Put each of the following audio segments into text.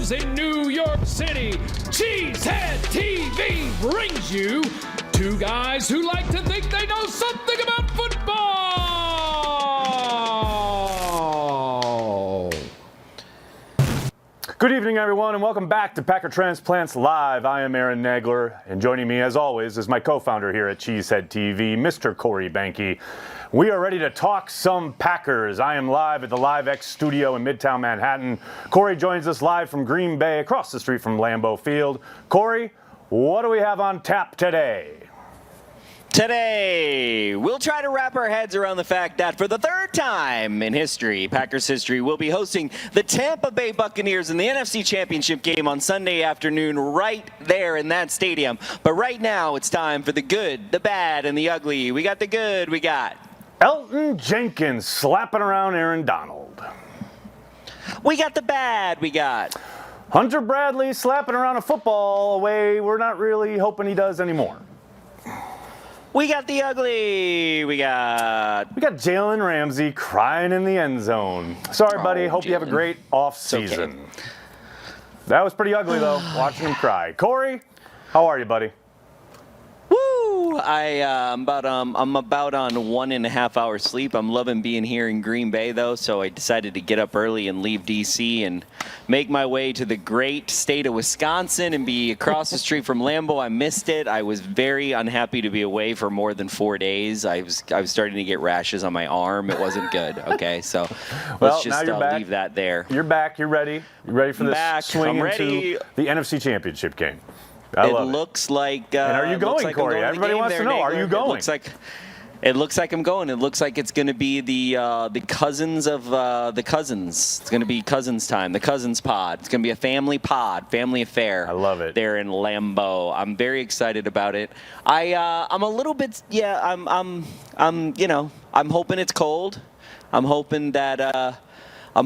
studios in New York City, Cheesehead TV brings you two guys who like to think they know something about football. Good evening, everyone, and welcome back to Packer Transplants Live. I am Aaron Nagler, and joining me, as always, is my co-founder here at Cheesehead TV, Mr. Corey Banke. We are ready to talk some Packers. I am live at the Live X studio in Midtown Manhattan. Corey joins us live from Green Bay, across the street from Lambeau Field. Corey, what do we have on tap today? Today, we'll try to wrap our heads around the fact that for the third time in history, Packers history, we'll be hosting the Tampa Bay Buccaneers in the NFC Championship game on Sunday afternoon right there in that stadium. But right now, it's time for the good, the bad, and the ugly. We got the good, we got Elgton Jenkins slapping around Aaron Donald. We got the bad, we got Hunter Bradley slapping around a football a way we're not really hoping he does anymore. We got the ugly. We got Jalen Ramsey crying in the end zone. Sorry, buddy. Hope you have a great off season. Okay. That was pretty ugly, though, watching him cry. Corey, how are you, buddy? Woo! I'm about on 1.5 hours sleep. I'm loving being here in Green Bay, though, so I decided to get up early and leave D.C. and make my way to the great state of Wisconsin and be across the street from Lambeau. I missed it. I was very unhappy to be away for more than 4 days. I was starting to get rashes on my arm. It wasn't good. Okay, so let's just leave that there. You're back. You're ready. You're ready for this swing into the NFC Championship game. It looks like. And are you going, Corey? Everybody wants to know. Are you going? It looks like I'm going. It looks like it's going to be the cousins of the cousins. It's going to be cousins time. The cousins pod. It's going to be a family pod, family affair. I love it. There in Lambeau. I'm very excited about it. I'm a little bit. Yeah. I'm hoping it's cold. I'm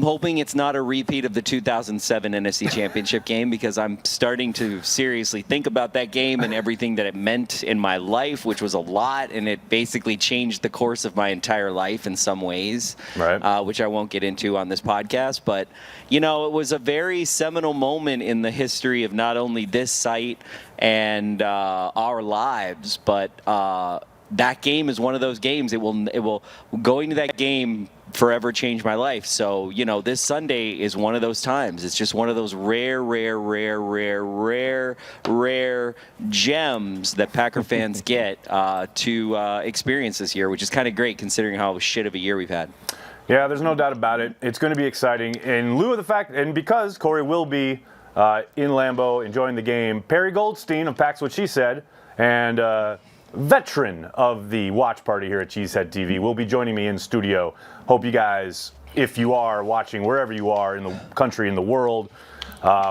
hoping it's not a repeat of the 2007 NFC Championship game, because I'm starting to seriously think about that game and everything that it meant in my life, which was a lot, and it basically changed the course of my entire life in some ways, right. Which I won't get into on this podcast. But, it was a very seminal moment in the history of not only this site and our lives, but that game is one of those games. It will going to that game forever changed my life. So, this Sunday is one of those times. It's just one of those rare gems that Packer fans get to experience this year, which is kind of great considering how shit of a year we've had. Yeah, there's no doubt about it. It's going to be exciting. In lieu of the fact, and because Corey will be in Lambeau enjoying the game, Perry Goldstein of Pack's What She Said and veteran of the watch party here at Cheesehead TV will be joining me in studio. Hope you guys, if you are watching wherever you are in the country, in the world,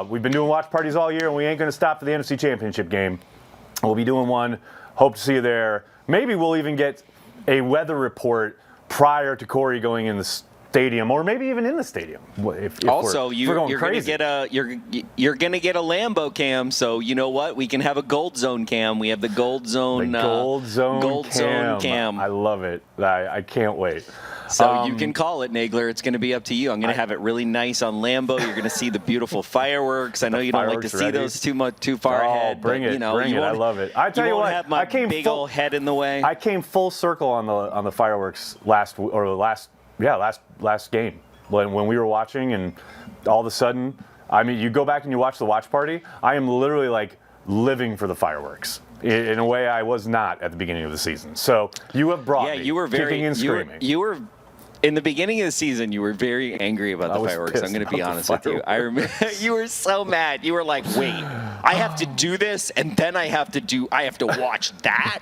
we've been doing watch parties all year, and we ain't going to stop for the NFC Championship game. We'll be doing one. Hope to see you there. Maybe we'll even get a weather report prior to Corey going in the stadium, or maybe even in the stadium. Also, you're going to get a Lambeau cam. So you know what? We can have a Gold Zone cam. We have the Gold Zone. Gold Zone cam. I love it. I can't wait. So you can call it, Nagler. It's going to be up to you. I'm going to have it really nice on Lambeau. You're going to see the beautiful fireworks. I know you don't like to see those too far ahead. Bring it. I love it. I tell you what, have my big old head in the way. I came full circle on the fireworks last game when we were watching, and all of a sudden, you go back and you watch the watch party. I am literally like living for the fireworks in a way I was not at the beginning of the season. So you have brought me. You were kicking and screaming. You were. In the beginning of the season, you were very angry about the fireworks. I'm going to be honest with you. I remember you were so mad. You were like, "Wait, I have to do this, and then I have to watch that."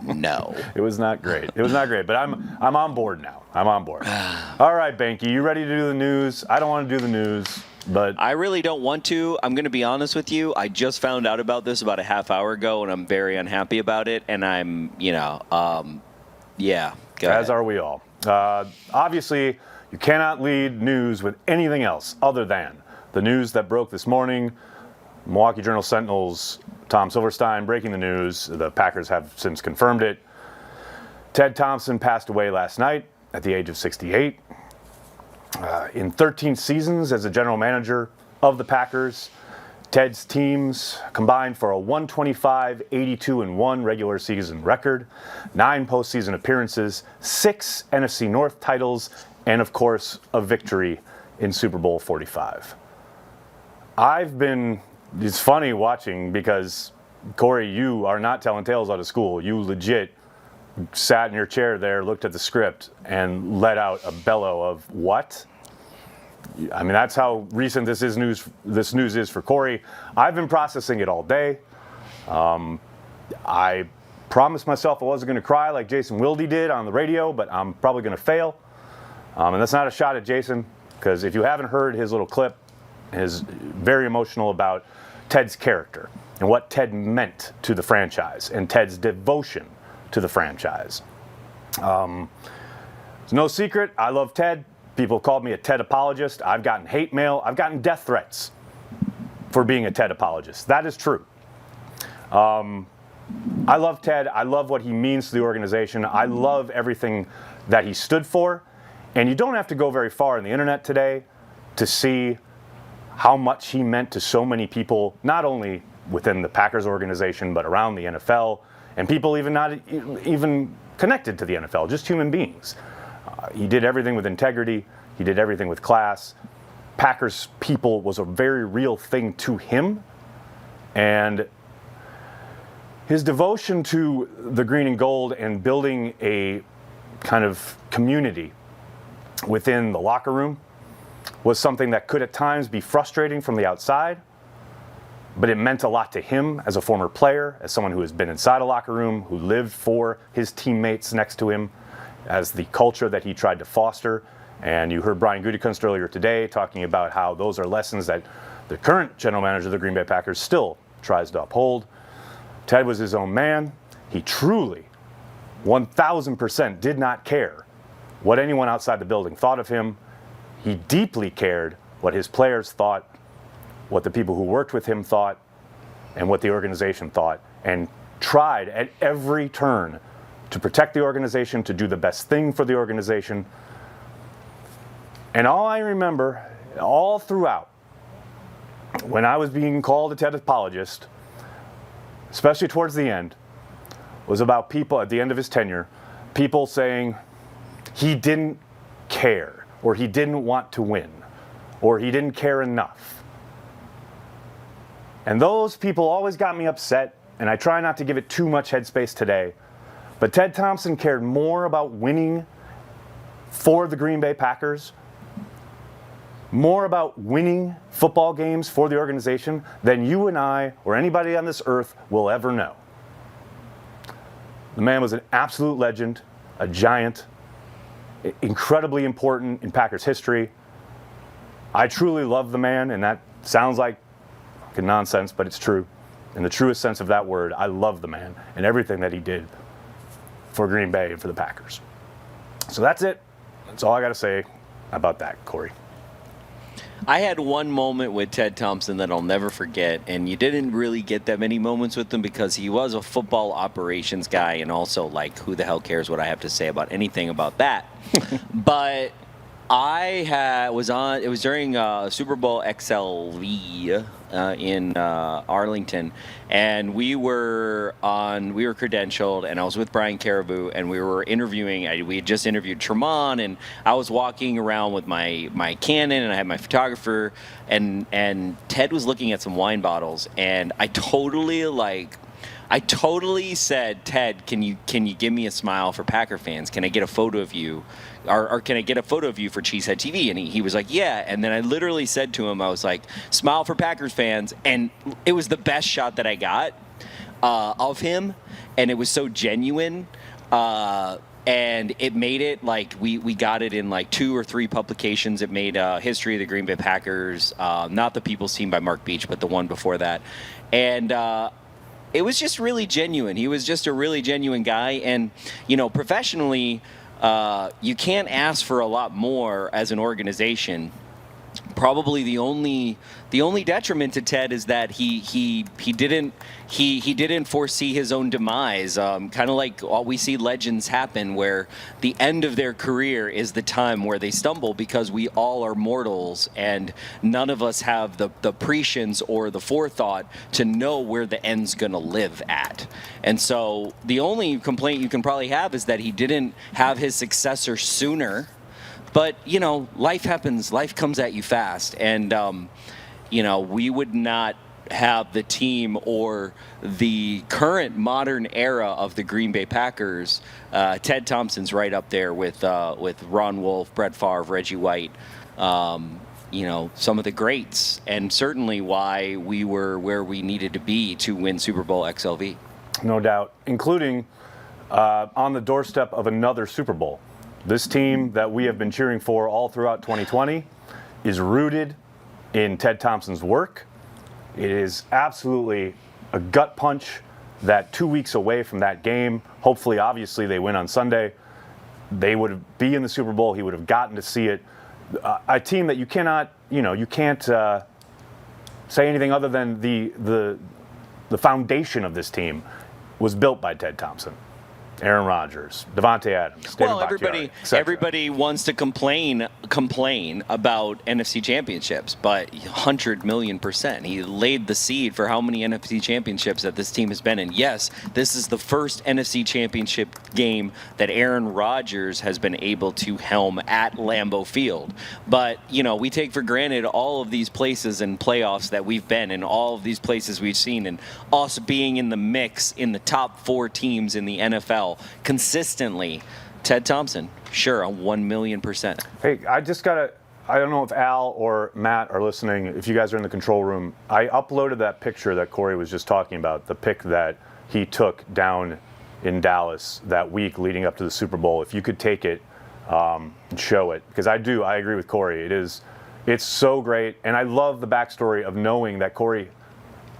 No, it was not great. But I'm on board now. All right, Banke, you ready to do the news? I don't want to do the news, but I really don't want to. I'm going to be honest with you. I just found out about this about a half hour ago, and I'm very unhappy about it. And I'm, yeah. As are we all. Obviously, you cannot lead news with anything else other than the news that broke this morning. Milwaukee Journal-Sentinel's Tom Silverstein breaking the news. The Packers have since confirmed it. Ted Thompson passed away last night at the age of 68. In 13 seasons as a general manager of the Packers. Ted's teams combined for a 125-82-1 regular season record, 9 postseason appearances, 6 NFC North titles, and of course, a victory in Super Bowl 45. It's funny watching because, Corey, you are not telling tales out of school. You legit sat in your chair there, looked at the script, and let out a bellow of what? I mean, that's how recent this news is for Corey. I've been processing it all day. I promised myself I wasn't going to cry like Jason Wilde did on the radio, but I'm probably going to fail. And that's not a shot at Jason, because if you haven't heard his little clip, is very emotional about Ted's character and what Ted meant to the franchise and Ted's devotion to the franchise. It's no secret, I love Ted. People called me a Ted apologist. I've gotten hate mail. I've gotten death threats for being a Ted apologist. That is true. I love Ted. I love what he means to the organization. I love everything that he stood for. And you don't have to go very far on the internet today to see how much he meant to so many people, not only within the Packers organization, but around the NFL, and people even not even connected to the NFL, just human beings. He did everything with integrity. He did everything with class. Packers people was a very real thing to him. And his devotion to the green and gold and building a kind of community within the locker room was something that could at times be frustrating from the outside, but it meant a lot to him as a former player, as someone who has been inside a locker room, who lived for his teammates next to him, as the culture that he tried to foster. And you heard Brian Gutekunst earlier today talking about how those are lessons that the current general manager of the Green Bay Packers still tries to uphold. Ted was his own man. He truly, 1,000% did not care what anyone outside the building thought of him. He deeply cared what his players thought, what the people who worked with him thought, and what the organization thought, and tried at every turn to protect the organization, to do the best thing for the organization. And all I remember, all throughout, when I was being called a Ted apologist, especially towards the end, was about people at the end of his tenure, people saying he didn't care, or he didn't want to win, or he didn't care enough. And those people always got me upset, and I try not to give it too much headspace today. But Ted Thompson cared more about winning for the Green Bay Packers, more about winning football games for the organization than you and I or anybody on this earth will ever know. The man was an absolute legend, a giant, incredibly important in Packers history. I truly love the man, and that sounds like fucking nonsense, but it's true. In the truest sense of that word, I love the man and everything that he did for Green Bay and for the Packers. So that's it. That's all I got to say about that, Corey. I had one moment with Ted Thompson that I'll never forget, and you didn't really get that many moments with him because he was a football operations guy, and also, like, who the hell cares what I have to say about anything about that? But it was during Super Bowl XLV in Arlington, and we were credentialed, and I was with Brian Caribou, and we were interviewing. We had just interviewed Tremont, and I was walking around with my Canon, and I had my photographer, and Ted was looking at some wine bottles, and I totally said, Ted, can you give me a smile for Packer fans? Can I get a photo of you? Or can I get a photo of you for Cheesehead TV? And he was like, yeah. And then I literally said to him, I was like, smile for Packers fans. And it was the best shot that I got of him. And it was so genuine. And it made it like we got it in like 2 or 3 publications. It made History of the Green Bay Packers, not the People's Team by Mark Beach, but the one before that. And it was just really genuine. He was just a really genuine guy. And, professionally, you can't ask for a lot more as an organization. probably the only detriment to Ted is that he didn't foresee his own demise. Kind of like we see legends happen, where the end of their career is the time where they stumble, because we all are mortals and none of us have the prescience or the forethought to know where the end's going to live at. And so the only complaint you can probably have is that he didn't have his successor sooner. But, life happens. Life comes at you fast. And, we would not have the team or the current modern era of the Green Bay Packers. Ted Thompson's right up there with Ron Wolf, Brett Favre, Reggie White, some of the greats, and certainly why we were where we needed to be to win Super Bowl XLV. No doubt, including on the doorstep of another Super Bowl. This team that we have been cheering for all throughout 2020 is rooted in Ted Thompson's work. It is absolutely a gut punch that 2 weeks away from that game, hopefully, obviously, they win on Sunday, they would be in the Super Bowl. He would have gotten to see it. A team that you cannot, you can't say anything other than the foundation of this team was built by Ted Thompson. Aaron Rodgers, Devontae Adams, David Bakhtiari, everybody wants to complain about NFC championships, but 100 million %. He laid the seed for how many NFC championships that this team has been in. Yes, this is the first NFC championship game that Aaron Rodgers has been able to helm at Lambeau Field. But, we take for granted all of these places and playoffs that we've been in, all of these places we've seen, and us being in the mix in the top 4 teams in the NFL. Consistently. Ted Thompson, sure, on 1 million %. Hey, I don't know if Al or Matt are listening. If you guys are in the control room, I uploaded that picture that Corey was just talking about, the pic that he took down in Dallas that week leading up to the Super Bowl. If you could take it and show it, because I agree with Corey. It's so great, and I love the backstory of knowing that Corey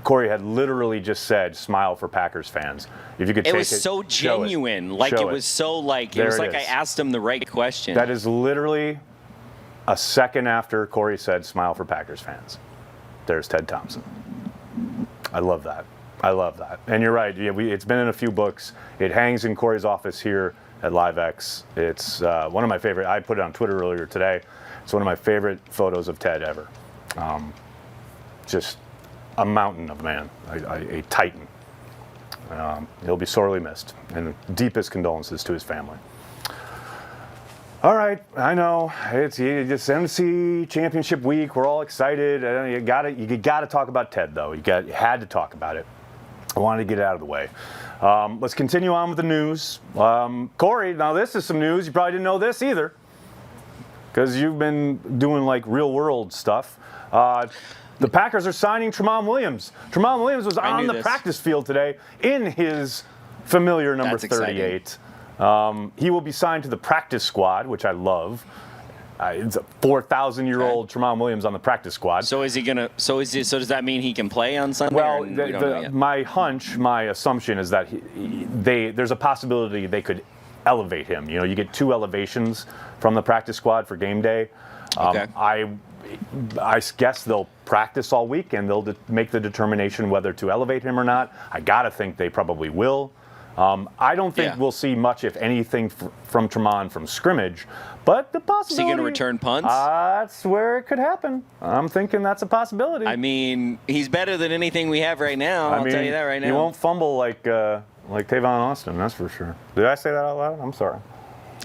had literally just said, "Smile for Packers fans." If you could take it, was so genuine. It was so like I asked him the right question. That is literally a second after Corey said, "Smile for Packers fans." There's Ted Thompson. I love that. And you're right. Yeah, it's been in a few books. It hangs in Corey's office here at LiveX. It's one of my favorite. I put it on Twitter earlier today. It's one of my favorite photos of Ted ever. Just a mountain of a man, a titan. He'll be sorely missed, and deepest condolences to his family. All right, I know it's NFC Championship week. We're all excited. You got to talk about Ted, though. You had to talk about it. I wanted to get it out of the way. Let's continue on with the news. Corey, now this is some news. You probably didn't know this either, because you've been doing like real world stuff. The Packers are signing Tramon Williams. Tramon Williams was on the practice field today in his familiar number 38. He will be signed to the practice squad, which I love. It's a 4,000-year-old Tramon Williams on the practice squad. So is he gonna? So does that mean he can play on Sunday? Well, my assumption is that there's a possibility they could elevate him. You get 2 elevations from the practice squad for game day. Okay. I guess they'll practice all week and they'll make the determination whether to elevate him or not. I gotta think they probably will. I don't think we'll see much, if anything, from Tramon from scrimmage, but the possibility. Is he going to return punts? That's where it could happen. I'm thinking that's a possibility. I mean, he's better than anything we have right now. I'll tell you that right now. He won't fumble like Tavon Austin, that's for sure. Did I say that out loud? I'm sorry.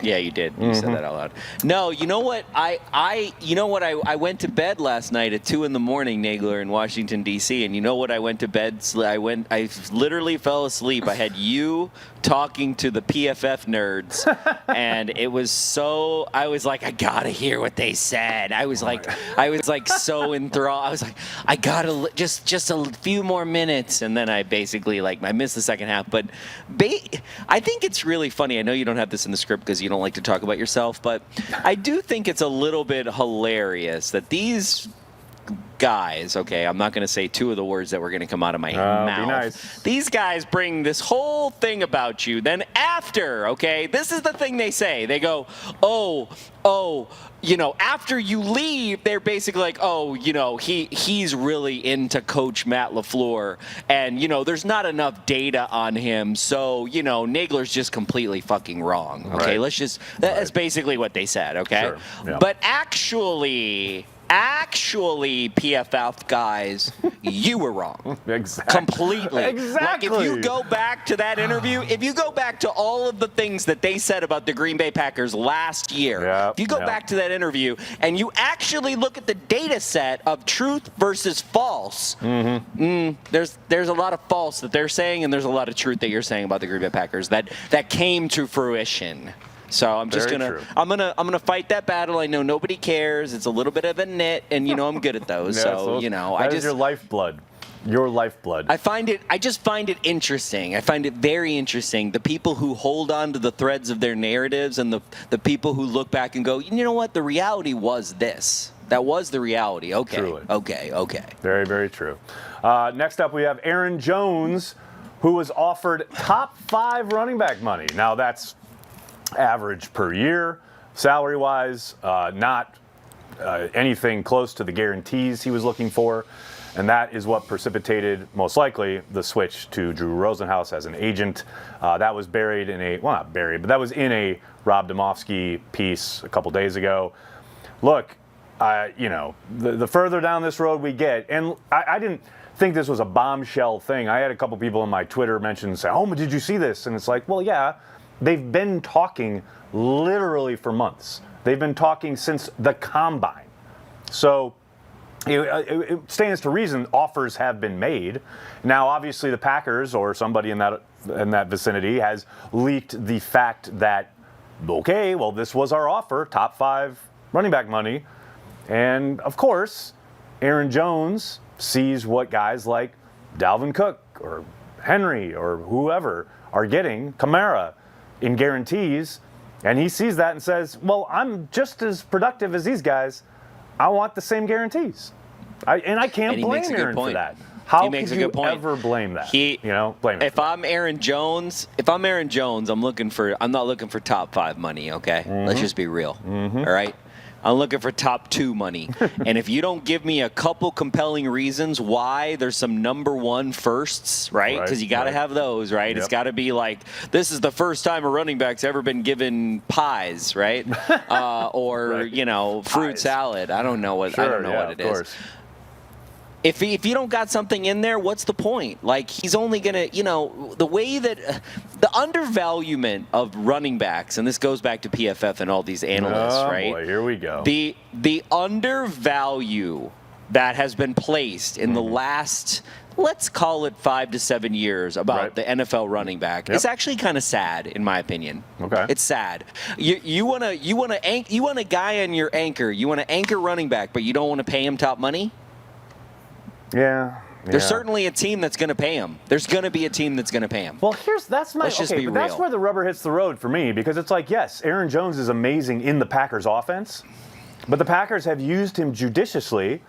Yeah, you did. You said that out loud. No, you know what? I went to bed last night at 2 a.m, Nagler, in Washington, D.C., and you know what? I went to bed. I literally fell asleep. I had you talking to the PFF nerds, and it was so. I was like, I gotta hear what they said. I was like so enthralled. I was like, I gotta just a few more minutes, and then I basically I missed the second half. But I think it's really funny. I know you don't have this in the script because you don't like to talk about yourself, but I do think it's a little bit hilarious that these guys, okay, I'm not going to say two of the words that were going to come out of my mouth. Be nice. These guys bring this whole thing about you. Then after, okay, this is the thing they say. They go, after you leave, they're basically like, he's really into Coach Matt LaFleur. And, there's not enough data on him. So, Nagler's just completely fucking wrong. Okay, Right. That's basically what they said, okay? Sure. Yeah. But actually, PFF guys, you were wrong. Exactly. Completely. Exactly. Like, if you go back to that interview, if you go back to all of the things that they said about the Green Bay Packers last year, if you go back to that interview and you actually look at the data set of truth versus false, there's a lot of false that they're saying, and there's a lot of truth that you're saying about the Green Bay Packers that came to fruition. So I'm just I'm gonna fight that battle. I know nobody cares. It's a little bit of a nit, and I'm good at those. That is your lifeblood. Your lifeblood. I just find it interesting. I find it very interesting. The people who hold on to the threads of their narratives, and the people who look back and go, you know what? The reality was this. That was the reality. Okay. Truly. Okay. Very, very true. Next up, we have Aaron Jones, who was offered top 5 running back money. Now that's average per year, salary-wise, not anything close to the guarantees he was looking for, and that is what precipitated, most likely, the switch to Drew Rosenhaus as an agent. That was buried in not buried, but that was in a Rob Domofsky piece a couple days ago. Look, the further down this road we get, and I didn't think this was a bombshell thing. I had a couple people on my Twitter mention, say, "Oh, did you see this?" And it's like, well, yeah. They've been talking literally for months. They've been talking since the combine. So it stands to reason offers have been made. Now, obviously, the Packers or somebody in that vicinity has leaked the fact that, okay, well, this was our offer, top 5 running back money. And, of course, Aaron Jones sees what guys like Dalvin Cook or Henry or whoever are getting, Kamara, in guarantees, and he sees that and says, well, I'm just as productive as these guys. I want the same guarantees. I can't blame Aaron for that. How could you ever blame that? Blame it. If I'm Aaron Jones, I'm not looking for top 5 money, okay? Let's just be real. All right? I'm looking for top 2 money. And if you don't give me a couple compelling reasons why there's some number 1 firsts, right? Because you got to have those, right? Yep. It's got to be like, this is the first time a running back's ever been given pies, right? Or, fruit salad. I don't know what it is. Course. If you don't got something in there, what's the point? Like, he's only going to, the way that the undervaluement of running backs, and this goes back to PFF and all these analysts, right? Boy, here we go. The undervalue that has been placed in the last, let's call it 5 to 7 years about the NFL running back is actually kind of sad, in my opinion. Okay, it's sad. You want a guy on your anchor. You want to anchor running back, but you don't want to pay him top money. Yeah. There's certainly a team that's going to pay him. There's going to be a team that's going to pay him. Well, that's where the rubber hits the road for me, because it's like, yes, Aaron Jones is amazing in the Packers offense, but the Packers have used him judiciously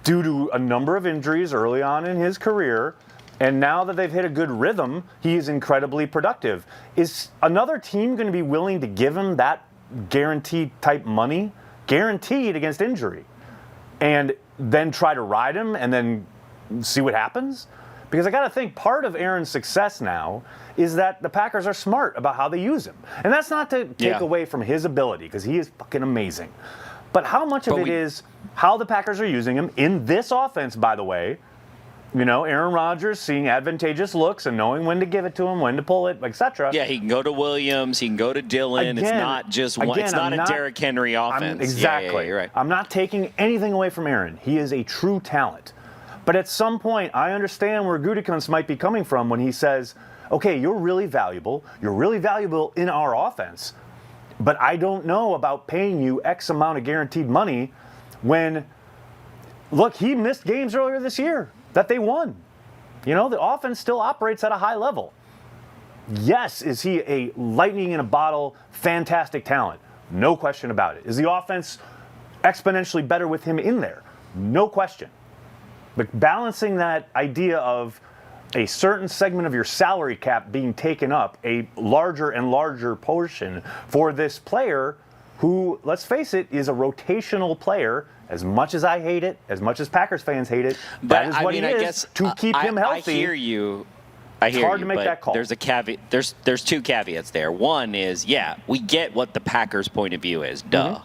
due to a number of injuries early on in his career, and now that they've hit a good rhythm, he is incredibly productive. Is another team going to be willing to give him that guaranteed type money, guaranteed against injury, and then try to ride him and then see what happens? Because I got to think part of Aaron's success now is that the Packers are smart about how they use him. And that's not to take away from his ability, because he is fucking amazing. But how much of it is how the Packers are using him in this offense, by the way? Aaron Rodgers seeing advantageous looks and knowing when to give it to him, when to pull it, etc. Yeah, he can go to Williams, he can go to Dillon. It's not just one. It's not a Derrick Henry offense. Exactly. Yeah, you're right. I'm not taking anything away from Aaron. He is a true talent. But at some point, I understand where Gutekunst might be coming from when he says, okay, you're really valuable. You're really valuable in our offense. But I don't know about paying you X amount of guaranteed money when, look, he missed games earlier this year that they won. The offense still operates at a high level. Yes, is he a lightning in a bottle, fantastic talent? No question about it. Is the offense exponentially better with him in there? no question. But balancing that idea of a certain segment of your salary cap being taken up, a larger and larger portion for this player who, let's face it, is a rotational player. As much as I hate it, as much as Packers fans hate it, that is what he is to keep him healthy. I hear you. It's hard to make that call. There's a caveat. There's two caveats there. One is, we get what the Packers' point of view is,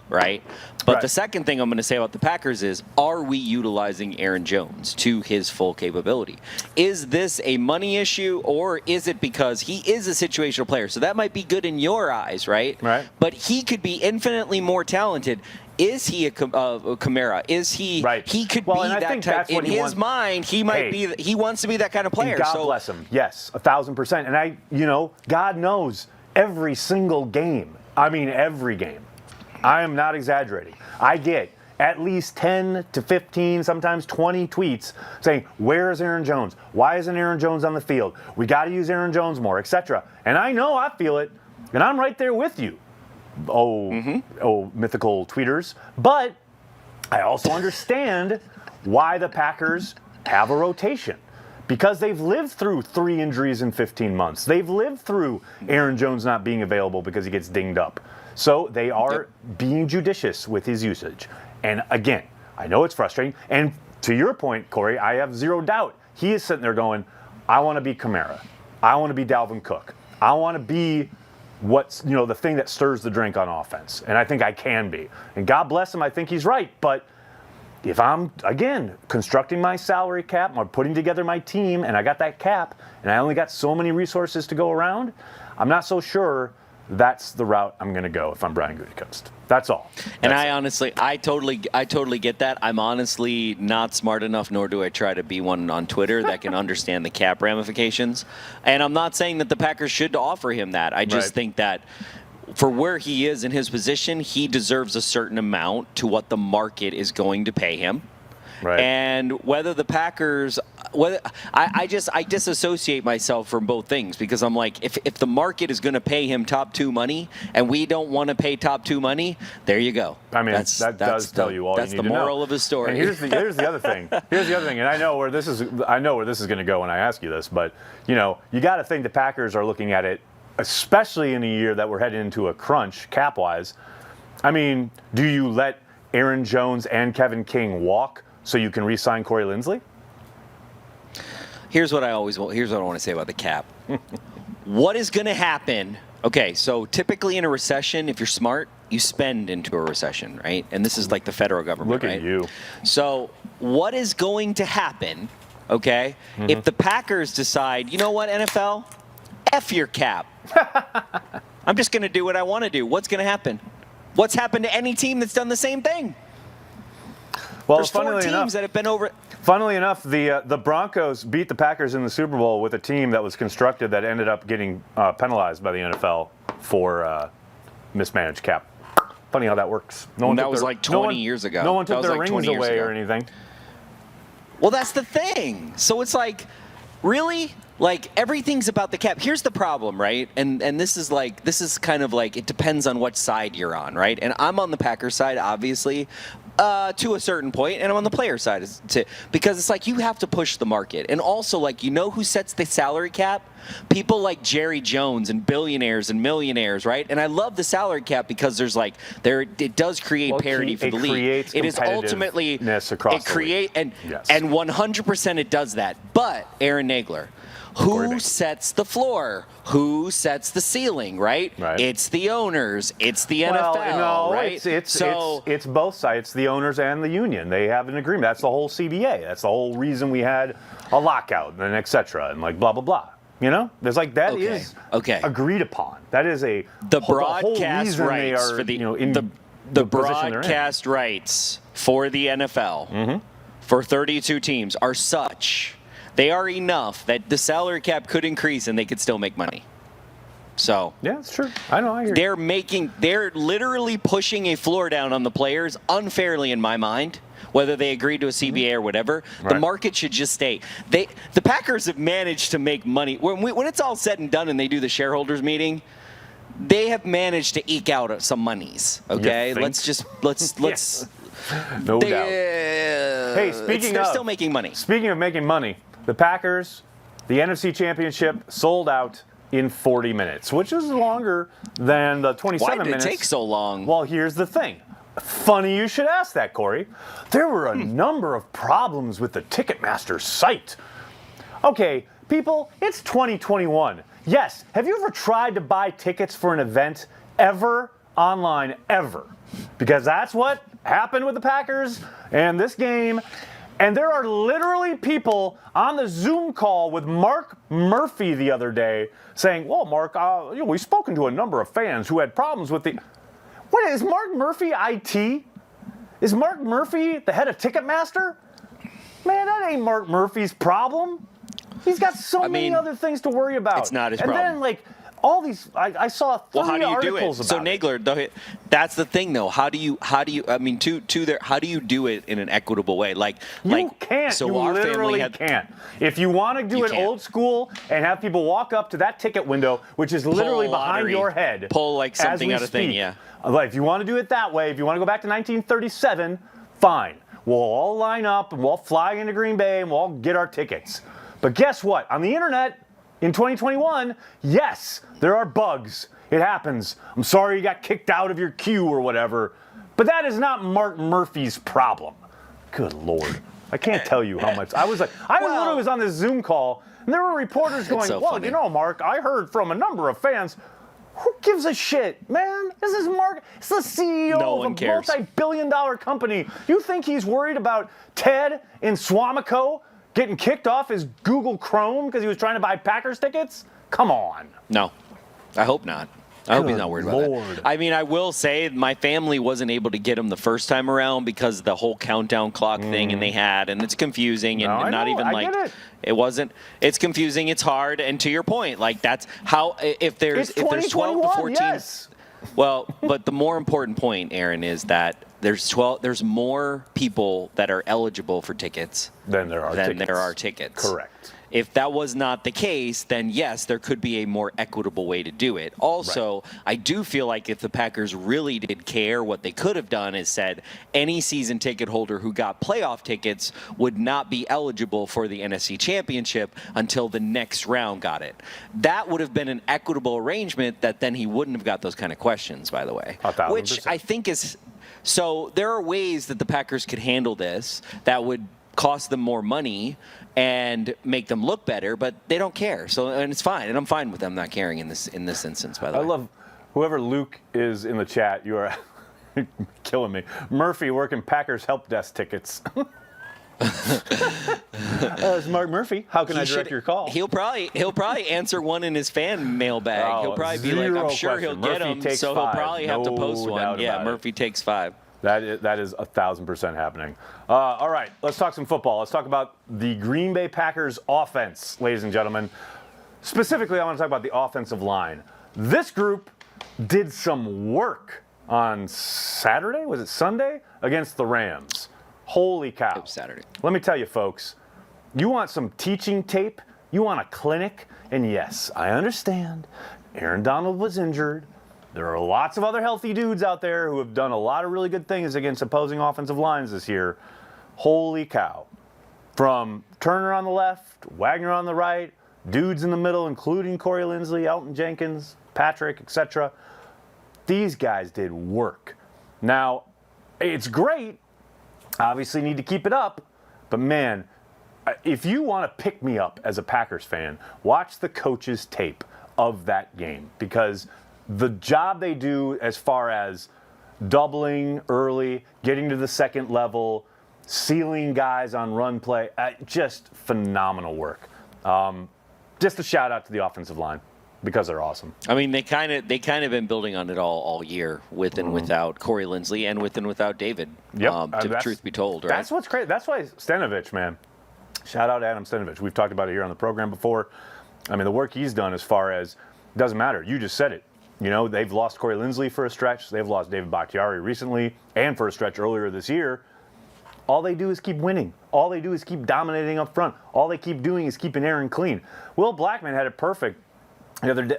right? But the second thing I'm going to say about the Packers is, are we utilizing Aaron Jones to his full capability? Is this a money issue, or is it because he is a situational player? So that might be good in your eyes, right? Right. But he could be infinitely more talented. Is he a Kamara? Is he? Right. He could well, be and I that think type. That's what in his mind, he might be. He wants to be that kind of player. And God bless him. Yes, 1,000%. And God knows every single game. I mean, every game. I am not exaggerating. I get at least 10 to 15, sometimes 20 tweets saying, "Where is Aaron Jones? Why isn't Aaron Jones on the field? We got to use Aaron Jones more, etc." And I know I feel it, and I'm right there with you. Mythical tweeters. But I also understand why the Packers have a rotation. Because they've lived through 3 injuries in 15 months. They've lived through Aaron Jones not being available because he gets dinged up. So they are being judicious with his usage. And again, I know it's frustrating. And to your point, Corey, I have zero doubt. He is sitting there going, I want to be Kamara. I want to be Dalvin Cook. I want to be what's the thing that stirs the drink on offense, and I think I can be. And God bless him, I think he's right. But if I'm again constructing my salary cap, or putting together my team, and I got that cap, and I only got so many resources to go around, I'm not so sure that's the route I'm going to go if I'm Brian Gutekunst. That's all. And I totally get that. I'm honestly not smart enough, nor do I try to be one on Twitter that can understand the cap ramifications. And I'm not saying that the Packers should offer him that. I just think that for where he is in his position, he deserves a certain amount to what the market is going to pay him. Right. And whether the Packers, I disassociate myself from both things, because I'm like, if the market is going to pay him top 2 money and we don't want to pay top 2 money, there you go. I mean, that does tell you all you need to know. That's the moral of his story. And here's the other thing. Here's the other thing, and I know where this is going to go when I ask you this, but you got to think the Packers are looking at it, especially in a year that we're heading into a crunch cap-wise. I mean, do you let Aaron Jones and Kevin King walk so you can re-sign Corey Linsley? Here's what I want to say about the cap. What is going to happen? Okay, so typically in a recession, if you're smart, you spend into a recession, right? And this is like the federal government, Look right? at you. So what is going to happen, okay, if the Packers decide, you know what, NFL? F your cap. I'm just going to do what I want to do. What's going to happen? What's happened to any team that's done the same thing? Well, there's 4 teams that have been over. Funnily enough, the Broncos beat the Packers in the Super Bowl with a team that was constructed that ended up getting penalized by the NFL for mismanaged cap. Funny how that works. That was like 20 years ago. No one took their rings away or anything. Well, that's the thing. So it's like, really? Like, everything's about the cap. Here's the problem, right? And this is kind of like, it depends on what side you're on, right? And I'm on the Packers side, obviously, to a certain point, and I'm on the player side because it's like you have to push the market. And also, like, who sets the salary cap? People like Jerry Jones and billionaires and millionaires, right? And I love the salary cap because it does create parity for the league. It is ultimately across the league. And 100% it does that. But Aaron Nagler, who sets the floor? Who sets the ceiling, right? It's the owners. It's the NFL, right? It's both sides. It's the owners and the union. They have an agreement. That's the whole CBA. That's the whole reason we had a lockout and et cetera and like blah, blah, blah. There's like that is agreed upon. That is the broadcast rights for the broadcast rights for the NFL for 32 teams are such. They are enough that the salary cap could increase and they could still make money. So yeah, it's true. I know. I hear you. They're literally pushing a floor down on the players unfairly, in my mind. Whether they agree to a CBA or whatever, the market should just stay. The Packers have managed to make money when it's all said and done, and they do the shareholders meeting. They have managed to eke out some monies. Okay, let's No doubt. Hey, they're still making money. Speaking of making money, the Packers, the NFC Championship sold out in 40 minutes, which is longer than the 27 minutes. Why did it take so long? Well, here's the thing. Funny you should ask that, Corey. There were a number of problems with the Ticketmaster site. Okay, people, it's 2021. Yes, have you ever tried to buy tickets for an event ever online, ever? Because that's what happened with the Packers and this game. And there are literally people on the Zoom call with Mark Murphy the other day saying, well, Mark, we've spoken to a number of fans who had problems with the... What, is Mark Murphy IT? Is Mark Murphy the head of Ticketmaster? Man, that ain't Mark Murphy's problem. He's got so many other things to worry about. It's not his problem. And then, like, all these, I saw 3 how do you do it? articles about So Nagler, that's the thing, though. How do you? How do you do it in an equitable way? You can't. So you our literally family can't. If you want to do it old school and have people walk up to that ticket window, which is literally behind your head, pull like something out of thing, yeah. If you want to do it that way, if you want to go back to 1937, fine. We'll all line up and we'll fly into Green Bay and we'll all get our tickets. But guess what? On the internet, in 2021, yes, there are bugs. It happens. I'm sorry you got kicked out of your queue or whatever. But that is not Mark Murphy's problem. Good Lord. I can't tell you how much. I literally was on this Zoom call, and there were reporters going, funny. You know, Mark, I heard from a number of fans. Who gives a shit, man? This is Mark. It's the CEO of a multi-billion-dollar company. You think he's worried about Ted in Swamico getting kicked off his Google Chrome because he was trying to buy Packers tickets? Come on. No, I hope not. I hope he's not worried about that. I mean, I will say my family wasn't able to get him the first time around because of the whole countdown clock thing and it's confusing and it wasn't. It's confusing. It's hard. And to your point, like that's how if there's 12 to 14. Yes. Well, but the more important point, Aaron, is that there's more people that are eligible for tickets than there are tickets. Correct. If that was not the case, then yes, there could be a more equitable way to do it. Also, I do feel like if the Packers really did care, what they could have done is said any season ticket holder who got playoff tickets would not be eligible for the NFC Championship until the next round got it. That would have been an equitable arrangement that then he wouldn't have got those kind of questions, by the way. 1,000%. Which I think is... So there are ways that the Packers could handle this that would cost them more money and make them look better, but they don't care. And it's fine, and I'm fine with them not caring in this instance. By the way, I love whoever Luke is in the chat. You are killing me. Murphy working Packers help desk tickets. It's Mark Murphy. How can I direct your call? He'll probably answer one in his fan mailbag. He'll probably be like, I'm sure he'll get them, so he'll probably have to post one. Yeah, Murphy takes 5. That is 1,000% happening. All right, let's talk some football. Let's talk about the Green Bay Packers offense, ladies and gentlemen. Specifically, I want to talk about the offensive line. This group did some work on Saturday, was it Sunday, against the Rams. Holy cow. It was Saturday. Let me tell you, folks, you want some teaching tape? You want a clinic? And yes, I understand. Aaron Donald was injured. There are lots of other healthy dudes out there who have done a lot of really good things against opposing offensive lines this year. Holy cow. From Turner on the left, Wagner on the right, dudes in the middle, including Corey Linsley, Elton Jenkins, Patrick, etc. These guys did work. Now, it's great. Obviously need to keep it up. But man, if you want to pick me up as a Packers fan, watch the coaches' tape of that game. Because the job they do as far as doubling early, getting to the second level, sealing guys on run play, just phenomenal work. Just a shout out to the offensive line because they're awesome. I mean, they kind of been building on it all year with and without Corey Linsley and with and without David. Yep. Truth be told, right? That's what's great. That's why Stenovich, man. Shout out Adam Stenovich. We've talked about it here on the program before. I mean, the work he's done as far as doesn't matter. You just said it. You know, they've lost Corey Linsley for a stretch. They've lost David Bakhtiari recently and for a stretch earlier this year. All they do is keep winning. All they do is keep dominating up front. All they keep doing is keeping Aaron clean. Will Blackman had it perfect the other day,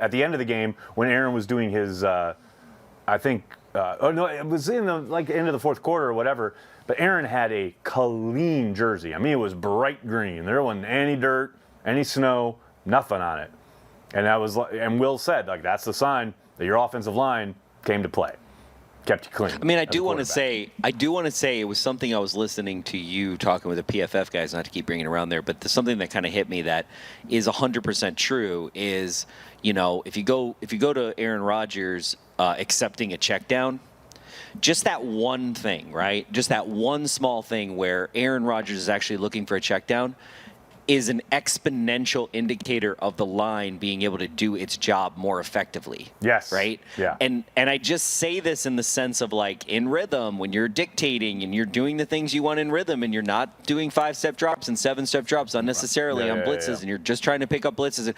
at the end of the game when Aaron was doing his, it was in the end of the fourth quarter or whatever. But Aaron had a clean jersey. I mean, it was bright green. There wasn't any dirt, any snow, nothing on it. And Will said, that's the sign that your offensive line came to play. Kept you clean. I mean, I do want to say it was something I was listening to you talking with the PFF guys, not to keep bringing it around there, but something that kind of hit me that is 100% true is, if you go to Aaron Rodgers accepting a check down, just that one thing, right? Just that one small thing where Aaron Rodgers is actually looking for a check down is an exponential indicator of the line being able to do its job more effectively. Yes. Right? Yeah. And I just say this in the sense of in rhythm, when you're dictating and you're doing the things you want in rhythm and you're not doing 5-step drops and 7-step drops unnecessarily on blitzes and you're just trying to pick up blitzes.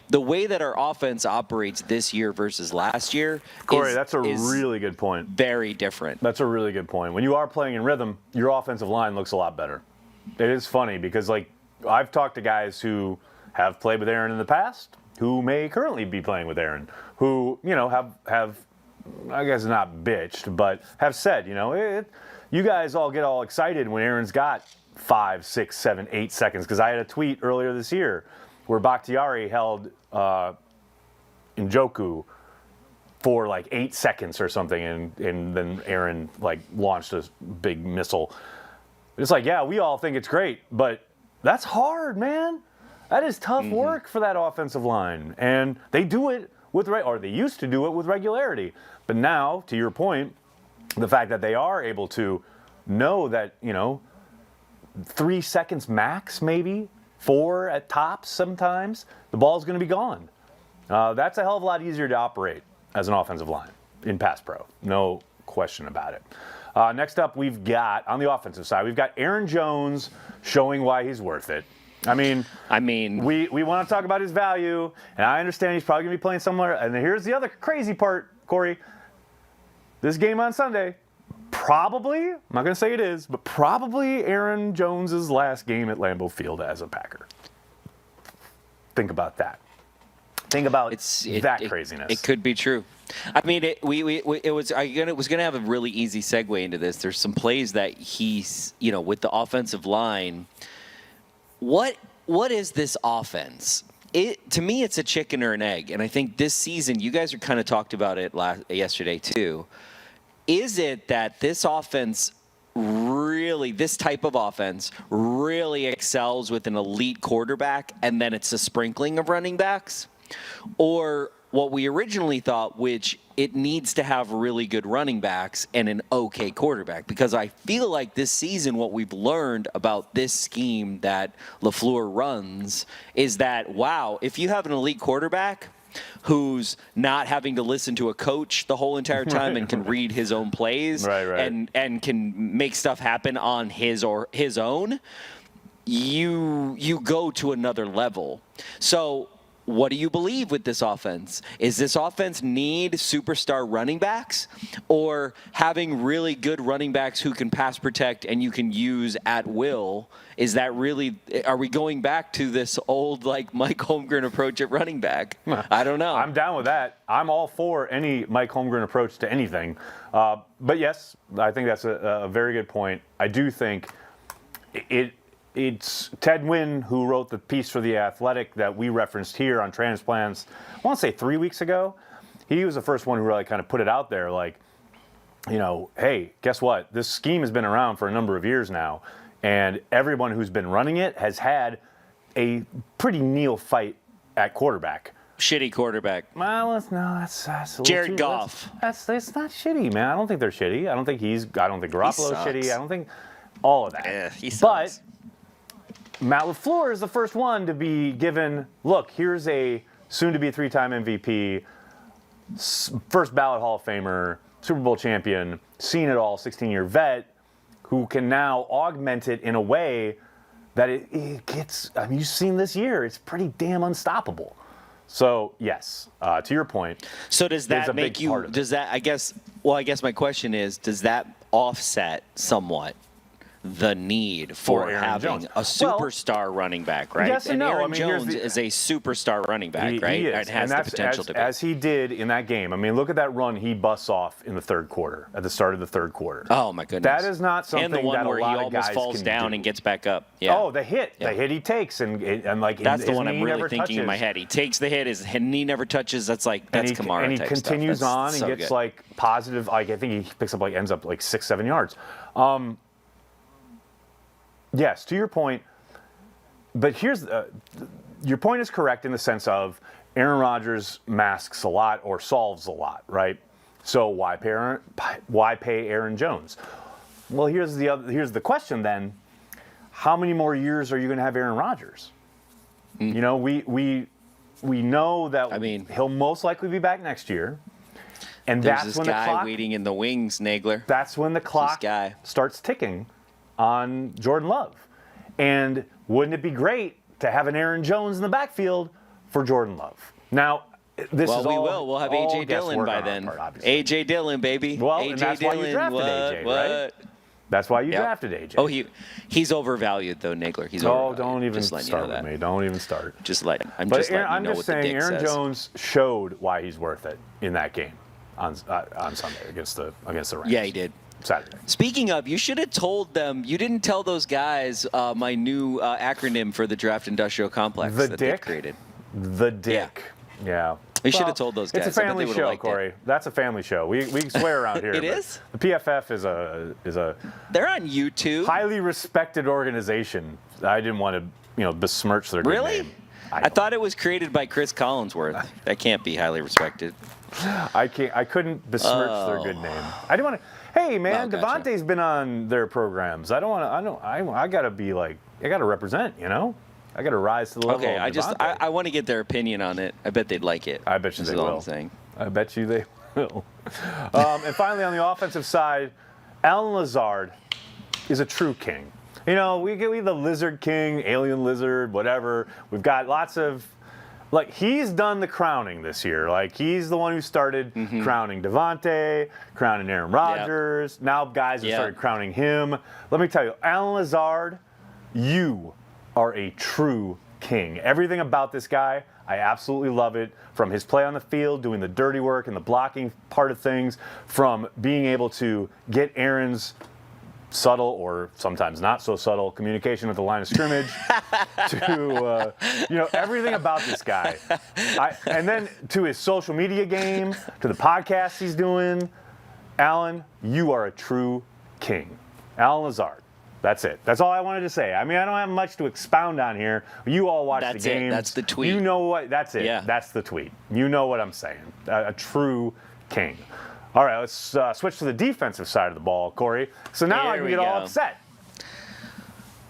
The way that our offense operates this year versus last year Corey, that's a really good point. Very different. That's a really good point. When you are playing in rhythm, your offensive line looks a lot better. It is funny because I've talked to guys who have played with Aaron in the past, who may currently be playing with Aaron, who, have I guess not bitched, but have said, you guys all get all excited when Aaron's got 5, 6, 7, 8 seconds. Because I had a tweet earlier this year where Bakhtiari held Njoku for 8 seconds or something, and then Aaron launched a big missile. It's we all think it's great, but that's hard, man. That is tough work for that offensive line. And they do it or they used to do it with regularity. But now, to your point, the fact that they are able to know that, 3 seconds max, maybe 4 at tops sometimes, the ball's going to be gone. That's a hell of a lot easier to operate as an offensive line in pass pro. No question about it. Next up, we've got, on the offensive side, we've got Aaron Jones showing why he's worth it. I mean, we want to talk about his value, and I understand he's probably going to be playing somewhere. And here's the other crazy part, Corey. This game on Sunday, probably, I'm not going to say it is, but probably Aaron Jones's last game at Lambeau Field as a Packer. Think about that. Think about that craziness. It could be true. I mean, it was going to have a really easy segue into this. There's some plays that he's, with the offensive line. What is this offense? To me, it's a chicken or an egg. And I think this season, you guys are kind of talked about it yesterday too. Is it that this offense really, this type of offense really excels with an elite quarterback, and then it's a sprinkling of running backs? Or what we originally thought, which it needs to have really good running backs and an okay quarterback? Because I feel like this season what we've learned about this scheme that LaFleur runs is that, wow, if you have an elite quarterback who's not having to listen to a coach the whole entire time and can read his own plays and can make stuff happen on his own, you go to another level. So what do you believe with this offense? Is this offense need superstar running backs, or having really good running backs who can pass protect and you can use at will? Is that really, are we going back to this old Mike Holmgren approach at running back? I don't know. I'm down with that. I'm all for any Mike Holmgren approach to anything. But yes, I think that's a very good point. I do think it's Ted Nguyen who wrote the piece for The Athletic that we referenced here on Transplants, I want to say 3 weeks ago. He was the first one who really kind of put it out there hey, guess what? This scheme has been around for a number of years now, and everyone who's been running it has had a pretty neophyte at quarterback. Shitty quarterback. Well, that's a little Jared Goff. That's not shitty, man. I don't think they're shitty. I don't think Garoppolo's shitty. I don't think all of that. He sucks. But Matt LaFleur is the first one to be given, look, here's a soon-to-be 3-time MVP, first ballot Hall of Famer, Super Bowl champion, seen it all, 16-year vet, who can now augment it in a way that it gets, you've seen this year, it's pretty damn unstoppable. So, yes, to your point. So does that make you, I guess my question is, does that offset somewhat the need for Aaron having Jones. a superstar running back, right? Yes and no. Aaron I mean, Jones is a superstar running back, right? He is. And has the potential to be. As he did in that game. I mean, look at that run he busts off in the third quarter, at the start of the third quarter. Oh, my goodness. That is not something and the one that where a lot he of almost guys falls can down do. and gets back up. Yeah. Oh, the hit he takes, and like that's the his one I'm knee really never thinking in my touches. head. He takes the hit, his knee never touches. That's Kamara And he type continues stuff. on That's and so gets good. like positive. Like I think he picks up ends up like 6-7 yards. Yes, to your point. But here's your point is correct in the sense of Aaron Rodgers masks a lot or solves a lot, right? So why pay Aaron Jones? Well, here's the question then. How many more years are you going to have Aaron Rodgers? You know, we know that he'll most likely be back next year. And There's that's this when guy the clock waiting in the wings, Nagler. That's when the clock starts ticking on Jordan Love. And wouldn't it be great to have an Aaron Jones in the backfield for Jordan Love? Now, this is all. We'll have all A.J. Dillon guesswork by on our then. part, A.J. Dillon, baby. Well, A.J. and that's Dillon, why you drafted A.J., right? That's why you drafted A.J. Oh, he's overvalued, though, Nagler. He's overvalued. Don't even Just letting start you know with that. me. Don't even start. I'm just saying Aaron says. Jones showed why he's worth it in that game on Sunday against the Rams. Yeah, he did. Saturday. Speaking of, you should have told them. You didn't tell those guys my new acronym for the draft industrial complex that they've created. The Dick. Yeah. You should have told those guys. It's a family show, Corey. That's a family show. We swear around here. It is? The PFF is a They're on YouTube. highly respected organization. I didn't want to besmirch their good name. I thought it was created by Chris Collinsworth. That can't be highly respected. I couldn't besmirch their good name. I didn't want to. Hey man, gotcha. Devontae's been on their programs. I don't want to. I gotta be like. I gotta represent. I gotta rise to the level. Okay, of Devontae. I want to get their opinion on it. I bet they'd like it. I bet you they all will. I'm saying. I bet you they will. And finally, on the offensive side, Alan Lazard is a true king. We the Lizard King, Alien Lizard, whatever. We've got lots of. Like, he's done the crowning this year. Like, he's the one who started crowning Devontae, crowning Aaron Rodgers. Yep. Now guys have started crowning him. Let me tell you, Alan Lazard, you are a true king. Everything about this guy, I absolutely love it. From his play on the field, doing the dirty work and the blocking part of things, from being able to get Aaron's subtle or sometimes not so subtle communication with the line of scrimmage to everything about this guy, and then to his social media game, to the podcast he's doing. Alan, you are a true king. Alan Lazard. That's it. That's all I wanted to say. I mean, I don't have much to expound on here. You all watch the games. That's the tweet. You know what? That's it. Yeah. That's the tweet. You know what I'm saying. A true king. All right, let's switch to the defensive side of the ball, Corey. So now I can get all upset.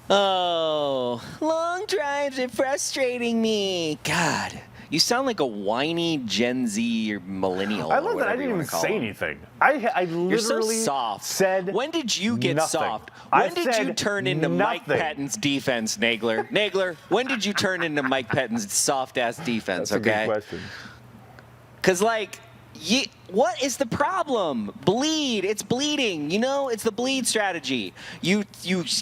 Oh, long drives are frustrating me. God, you sound like a whiny Gen Z or millennial. I love that I didn't even say anything. I literally You're so soft. said when did you get nothing. soft? When did you turn into Mike nothing. Pettine's defense, Nagler? Nagler, when did you turn into Mike Pettine's soft-ass defense, That's okay? a good question. Because, what is the problem? Bleed. It's bleeding. It's the bleed strategy. You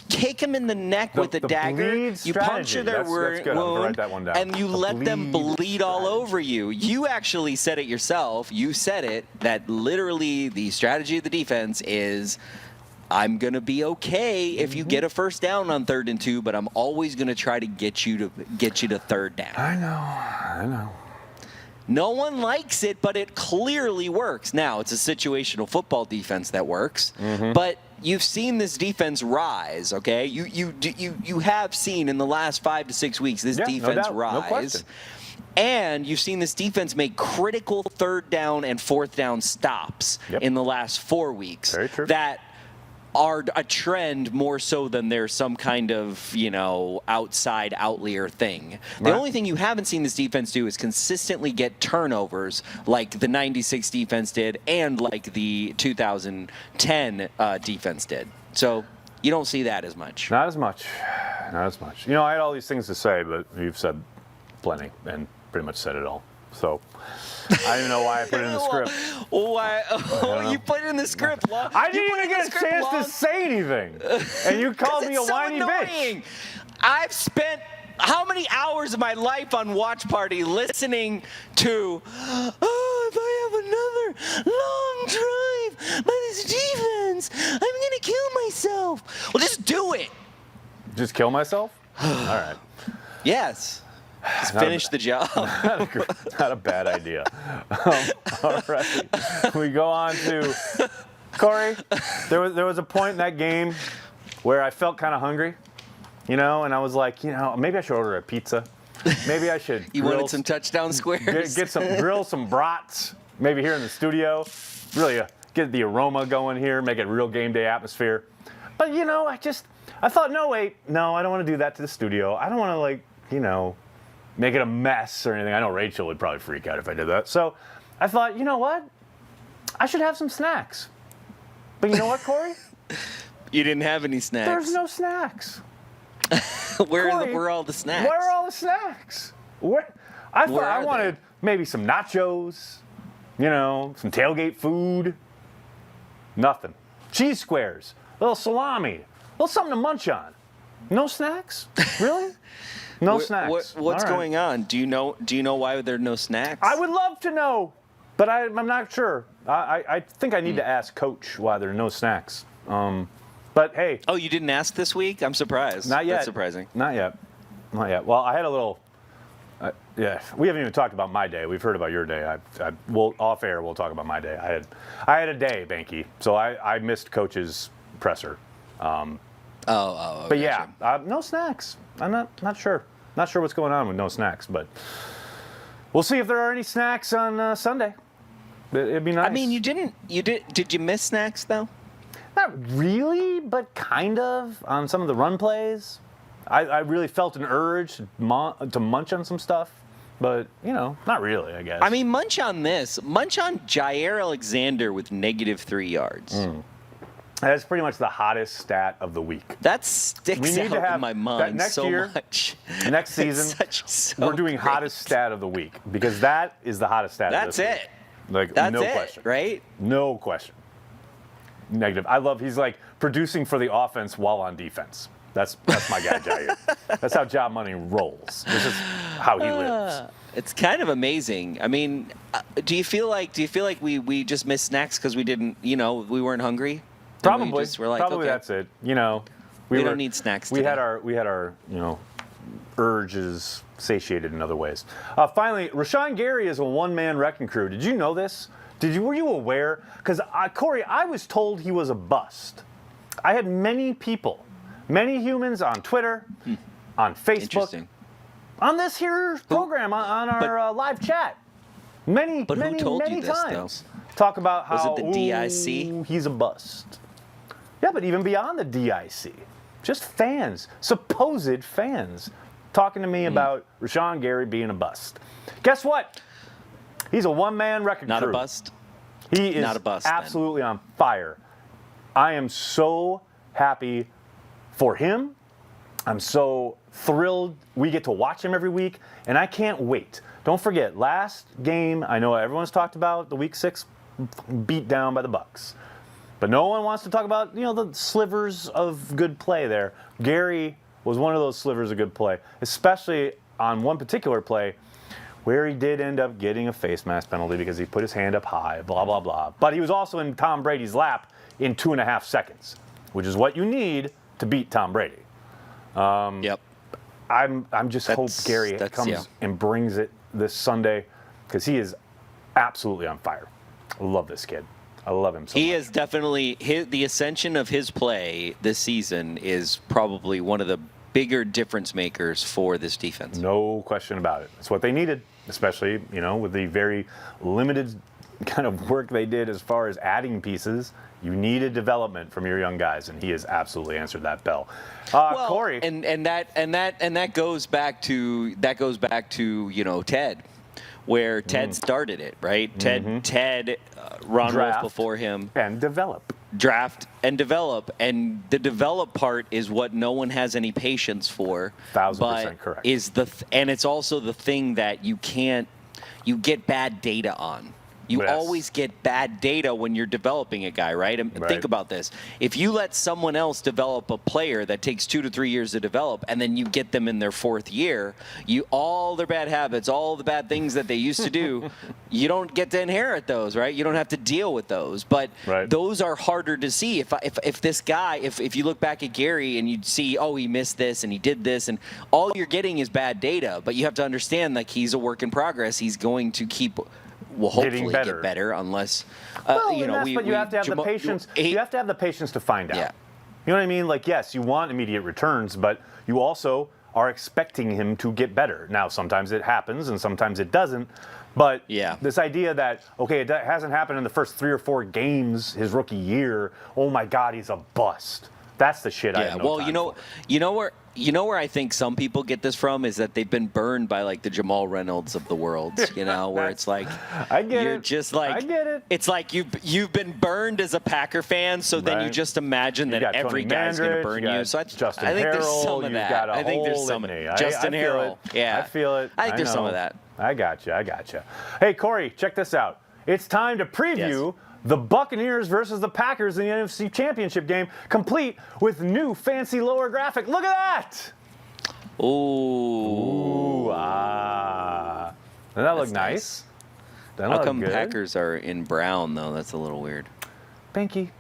kick them in the neck with a dagger. You puncture their wound, write that one down. and you let them bleed all over you. You actually said it yourself. You said it that literally the strategy of the defense is, I'm going to be okay if you get a first down on 3rd and 2, but I'm always going to try to get you to 3rd down. I know. No one likes it, but it clearly works. Now, it's a situational football defense that works, but you've seen this defense rise, okay? You have seen in the last 5 to 6 weeks this defense rise. No question. And you've seen this defense make critical 3rd down and 4th down stops in the last 4 weeks. Very true. That are a trend more so than there's some kind of, outside outlier thing. The only thing you haven't seen this defense do is consistently get turnovers like the 96 defense did and like the 2010 defense did. So you don't see that as much. Not as much. I had all these things to say, but you've said plenty and pretty much said it all. So I don't even know why I put it in the script. Why? Oh, you put it in the script. I didn't even get a chance to say anything. And you called me a whiny bitch. I've spent how many hours of my life on Watch Party listening to, if I have another long drive by this defense, I'm going to kill myself. Well, just do it. Just kill myself? All right. Yes. Just finish the job. Not a bad idea. All right. We go on to Corey. There was a point in that game where I felt kind of hungry, and I was like, maybe I should order a pizza. Maybe I should. You wanted some touchdown squares? Grill some brats. Maybe here in the studio. Really get the aroma going here. Make it a real game day atmosphere. But I thought, no, I don't want to do that to the studio. I don't want to make it a mess or anything. I know Rachel would probably freak out if I did that. So I thought, you know what? I should have some snacks. But you know what, Corey? You didn't have any snacks. There's no snacks. Where are all the snacks? Where are all the snacks? I thought I wanted maybe some nachos, some tailgate food. Nothing. Cheese squares, a little salami, a little something to munch on. No snacks? Really? No snacks. What's going on? Do you know why there are no snacks? I would love to know, but I'm not sure. I think I need to ask Coach why there are no snacks. But hey. Oh, you didn't ask this week? I'm surprised. Not yet. That's surprising. Not yet. Well, I had a little. We haven't even talked about my day. We've heard about your day. We'll off air. We'll talk about my day. I had a day, Banky. So I missed Coach's presser. But yeah, no snacks. I'm not sure. Not sure what's going on with no snacks, but we'll see if there are any snacks on Sunday. It'd be nice. I mean, did you miss snacks though? Not really, but kind of on some of the run plays. I really felt an urge to munch on some stuff, but not really, I guess. I mean, munch on Jair Alexander with -3 yards. That's pretty much the hottest stat of the week. That sticks out in my mind so much. Next season, we're doing hottest stat of the week because that is the hottest stat of this week. That's no it, question. Right? No question. Negative. He's like producing for the offense while on defense. That's my guy, Jair. That's how Job Money rolls. This is how he lives. It's kind of amazing. I mean, do you feel like we just missed snacks because we didn't, we weren't hungry? Probably. Okay. That's it. We don't need snacks. We had our urges satiated in other ways. Finally, Rashaan Gary is a one-man wrecking crew. Did you know this? Were you aware? Because Corey, I was told he was a bust. I had many humans on Twitter, on Facebook, on this here program, on our live chat. Many times. Talk about how was it the DIC? He's a bust. Yeah, but even beyond the DIC, just fans, supposed fans, talking to me about Rashaan Gary being a bust. Guess what? He's a one-man wrecking crew. Not a bust? He is not a bust, absolutely on fire. I am so happy for him. I'm so thrilled we get to watch him every week, and I can't wait. Don't forget, last game, I know everyone's talked about the Week 6 beat down by the Bucs. But no one wants to talk about, the slivers of good play there. Gary was one of those slivers of good play, especially on one particular play where he did end up getting a face mask penalty because he put his hand up high, blah, blah, blah. But he was also in Tom Brady's lap in 2.5 seconds, which is what you need to beat Tom Brady. Yep. I'm just hope Gary comes and brings it this Sunday because he is absolutely on fire. I love this kid. I love him so much. He is definitely the ascension of his play this season is probably one of the bigger difference makers for this defense. No question about it. It's what they needed, especially, with the very limited kind of work they did as far as adding pieces. You needed development from your young guys, and he has absolutely answered that bell. Corey, and that goes back to Ted, where Ted started it, right? Ted, Ron Wolf before him, and draft and develop, and the develop part is what no one has any patience for. 1,000% correct. And it's also the thing that you can't. you get bad data on. You Yes. always get bad data when you're developing a guy, right? And Right. think about this. If you let someone else develop a player that takes 2 to 3 years to develop, and then you get them in their 4th year, all their bad habits, all the bad things that they used to do, you don't get to inherit those, right? You don't have to deal with those. But Right. those are harder to see. If this guy, if you look back at Gary and you'd see, oh, he missed this and he did this, and all you're getting is bad data. But you have to understand, like, he's a work in progress. He's going to keep... will hopefully get better unless But you have to have the patience. You have to have the patience to find out. Yeah. You know what I mean? Like, yes, you want immediate returns, but you also are expecting him to get better. Now, sometimes it happens and sometimes it doesn't. But this idea that, okay, it hasn't happened in the first 3 or 4 games his rookie year. Oh my God, he's a bust. That's the shit I have no time for. You know where I think some people get this from is that they've been burned by like the Jamal Reynolds of the world, where it's like you're just like I get it. It's like you've been burned as a Packer fan, so then you just imagine that every guy's going to burn you. So I think there's some of that. I think there's some of it. Justin Harrell. Yeah. I feel it. I think there's some of that. I got you. Hey, Corey, check this out. It's time to preview the Buccaneers versus the Packers in the NFC Championship game, complete with new fancy lower graphic. Look at that! Ooh. Doesn't that look nice? How come Packers are in brown, though? That's a little weird. Pinky.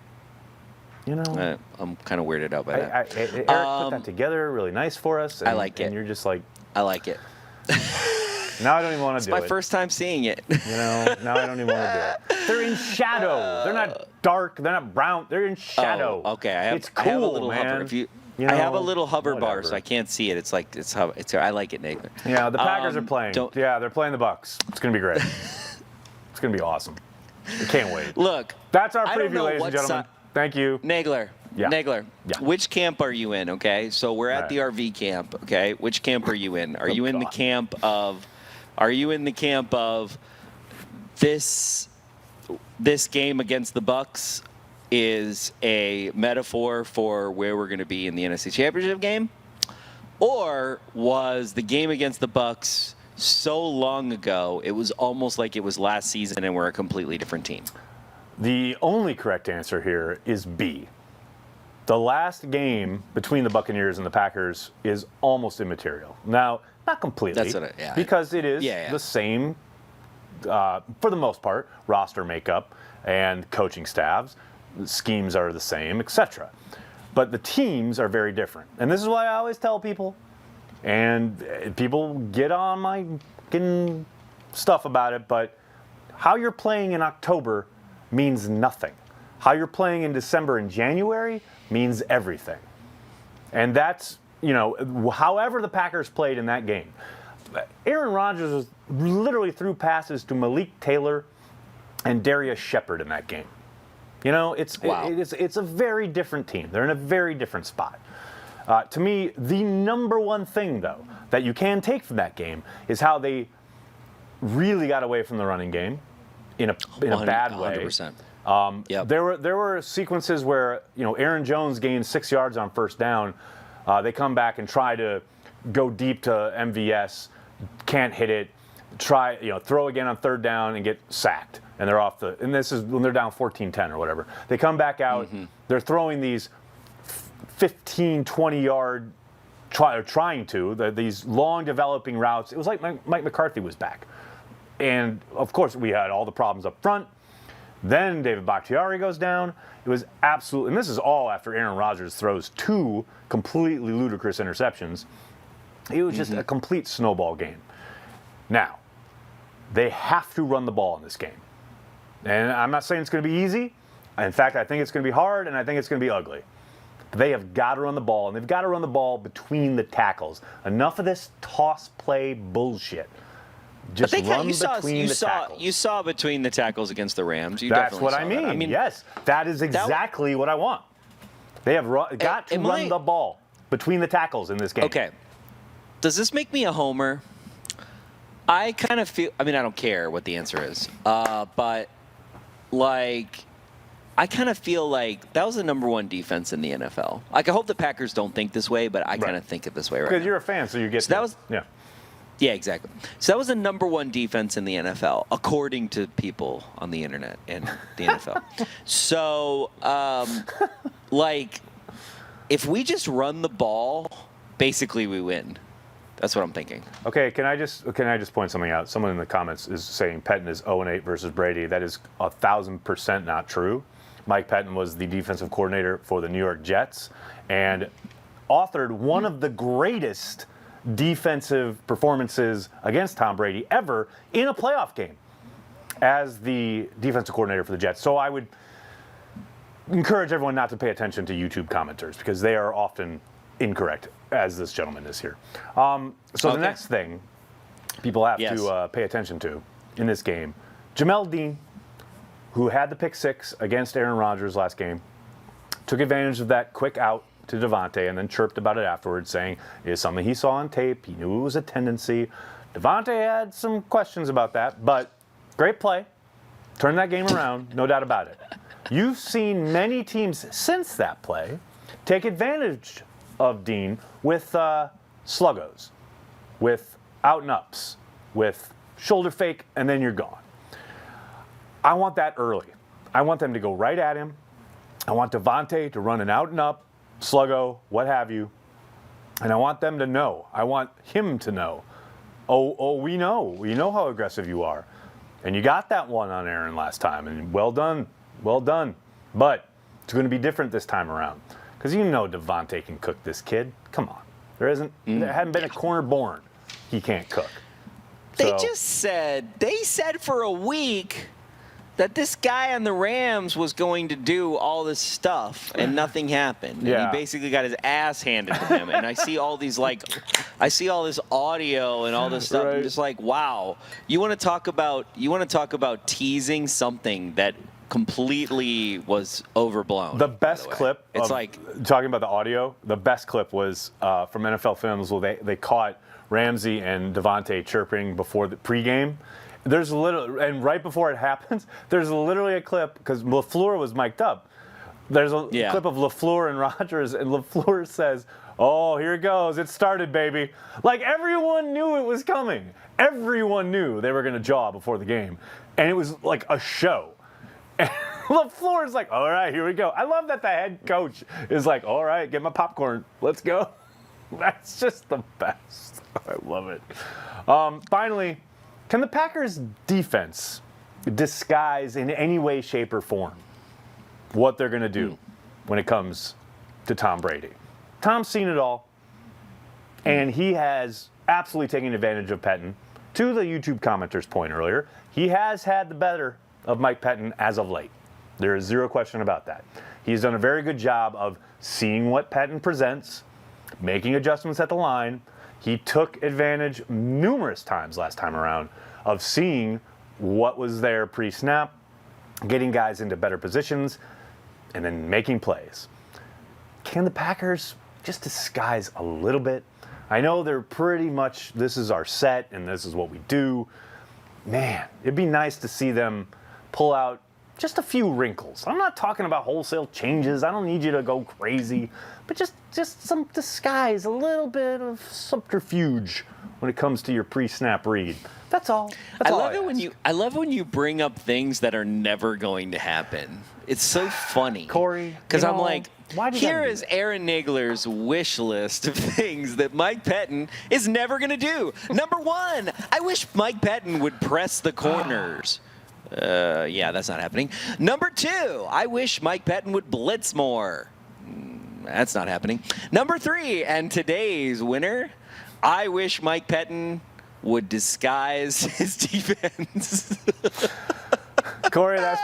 You know. I'm kind of weirded out by that. Eric put that together really nice for us. And, I like it. And you're just like... I like it. Now I don't even want to do it. It's my first time seeing it. Now I don't even want to do it. They're in shadow. They're not dark. They're not brown. They're in shadow. Oh, okay. It's cool, I have a little man. hover. I have a little hover bar, so I can't see it. It's like I like it, Nagler. Yeah, the Packers are playing. They're playing the Bucs. It's gonna be great. It's gonna be awesome. I can't wait. Look, that's our preview, ladies and gentlemen. Thank you, Nagler. Yeah. Nagler. Yeah. Which camp are you in? Okay, so we're at the RV camp. Okay, which camp are you in? Are you in the camp of? Are you in the camp of this game against the Bucs is a metaphor for where we're going to be in the NFC Championship game? Or was the game against the Bucs so long ago, it was almost like it was last season and we're a completely different team? The only correct answer here is B. The last game between the Buccaneers and the Packers is almost immaterial. Now, not completely, that's what because it is the same, for the most part, roster makeup and coaching staffs. The schemes are the same, etc. But the teams are very different. And this is why I always tell people, and people get on my stuff about it, but how you're playing in October means nothing. How you're playing in December and January means everything. And that's, however the Packers played in that game. Aaron Rodgers was literally threw passes to Malik Taylor and Darius Shepard in that game. It's a very different team. They're in a very different spot. To me, the number one thing, though, that you can take from that game is how they really got away from the running game in a bad way. 100%. There were sequences where Aaron Jones gained 6 yards on first down. They come back and try to go deep to MVS, can't hit it. Throw again on third down and get sacked, and they're off the. And this is when they're down 14-10 or whatever. They come back out. They're throwing these 15, 20-yard, these long developing routes. It was like Mike McCarthy was back, and of course we had all the problems up front. Then David Bakhtiari goes down. It was absolute, and this is all after Aaron Rodgers throws 2 completely ludicrous interceptions. It was just a complete snowball game. Now, they have to run the ball in this game. And I'm not saying it's going to be easy. In fact, I think it's going to be hard, and I think it's going to be ugly. But they have got to run the ball, and they've got to run the ball between the tackles. Enough of this toss play bullshit. Just run between the tackles. You saw between the tackles against the Rams. That's what I mean. Yes, that is exactly what I want. They have got to run the ball between the tackles in this game. Okay. Does this make me a homer? I kind of feel, I don't care what the answer is, but I kind of feel like that was the number 1 defense in the NFL. I hope the Packers don't think this way, but I kind of think it this way right now. Because you're a fan, so you get that was. Yeah. Yeah, exactly. So that was the number one defense in the NFL, according to people on the internet and the NFL. So, if we just run the ball, basically we win. That's what I'm thinking. Okay, can I just point something out? Someone in the comments is saying Pettin is 0-8 versus Brady. That is 1,000% not true. Mike Pettin was the defensive coordinator for the New York Jets and authored one of the greatest defensive performances against Tom Brady ever in a playoff game as the defensive coordinator for the Jets. So I would encourage everyone not to pay attention to YouTube commenters because they are often incorrect, as this gentleman is here. The next thing people have to pay attention to in this game, Jamel Dean, who had the pick six against Aaron Rodgers last game, took advantage of that quick out to Devontae and then chirped about it afterwards, saying it is something he saw on tape. He knew it was a tendency. Devontae had some questions about that, but great play. Turned that game around, no doubt about it. You've seen many teams since that play take advantage of Dean with sluggos, with out and ups, with shoulder fake, and then you're gone. I want that early. I want them to go right at him. I want Devontae to run an out and up, sluggo, what have you. And I want them to know. I want him to know. Oh, we know. We know how aggressive you are. And you got that one on Aaron last time. And well done. Well done. But it's going to be different this time around. Because you know Devontae can cook this kid. Come on. There hadn't been a corner born he can't cook. They said for a week that this guy on the Rams was going to do all this stuff and nothing happened. Yeah. And he basically got his ass handed to him. And I see all these I see all this audio and all this stuff. Right. I'm just like, wow. You want to talk about teasing something that completely was overblown. The best clip, talking about the audio, the best clip was from NFL Films where they caught Ramsey and Devontae chirping before the pregame. And right before it happens, there's literally a clip, because LaFleur was mic'd up. There's a clip of LaFleur and Rodgers, and LaFleur says, "Oh, here it goes. It started, baby." Like, everyone knew it was coming. Everyone knew they were going to jaw before the game. And it was like a show. And LaFleur's like, "All right, here we go." I love that the head coach is like, "All right, get my popcorn. Let's go." That's just the best. I love it. Finally, can the Packers' defense disguise in any way, shape, or form what they're going to do when it comes to Tom Brady? Tom's seen it all, and he has absolutely taken advantage of Pettin. To the YouTube commenter's point earlier, he has had the better of Mike Pettin as of late. There is zero question about that. He's done a very good job of seeing what Pettin presents, making adjustments at the line. He took advantage numerous times last time around of seeing what was there pre-snap, getting guys into better positions, and then making plays. Can the Packers just disguise a little bit? I know they're pretty much, this is our set and this is what we do. Man, it'd be nice to see them pull out just a few wrinkles. I'm not talking about wholesale changes. I don't need you to go crazy, but just some disguise, a little bit of subterfuge when it comes to your pre-snap read. That's all. I love it when you bring up things that are never going to happen. It's so funny, Corey. Because I'm like, here is Aaron Nagler's wish list of things that Mike Pettin is never going to do. Number one, I wish Mike Pettin would press the corners. Yeah, that's not happening. Number two, I wish Mike Pettin would blitz more. That's not happening. Number three, and today's winner, I wish Mike Pettin would disguise his defense. Corey, that's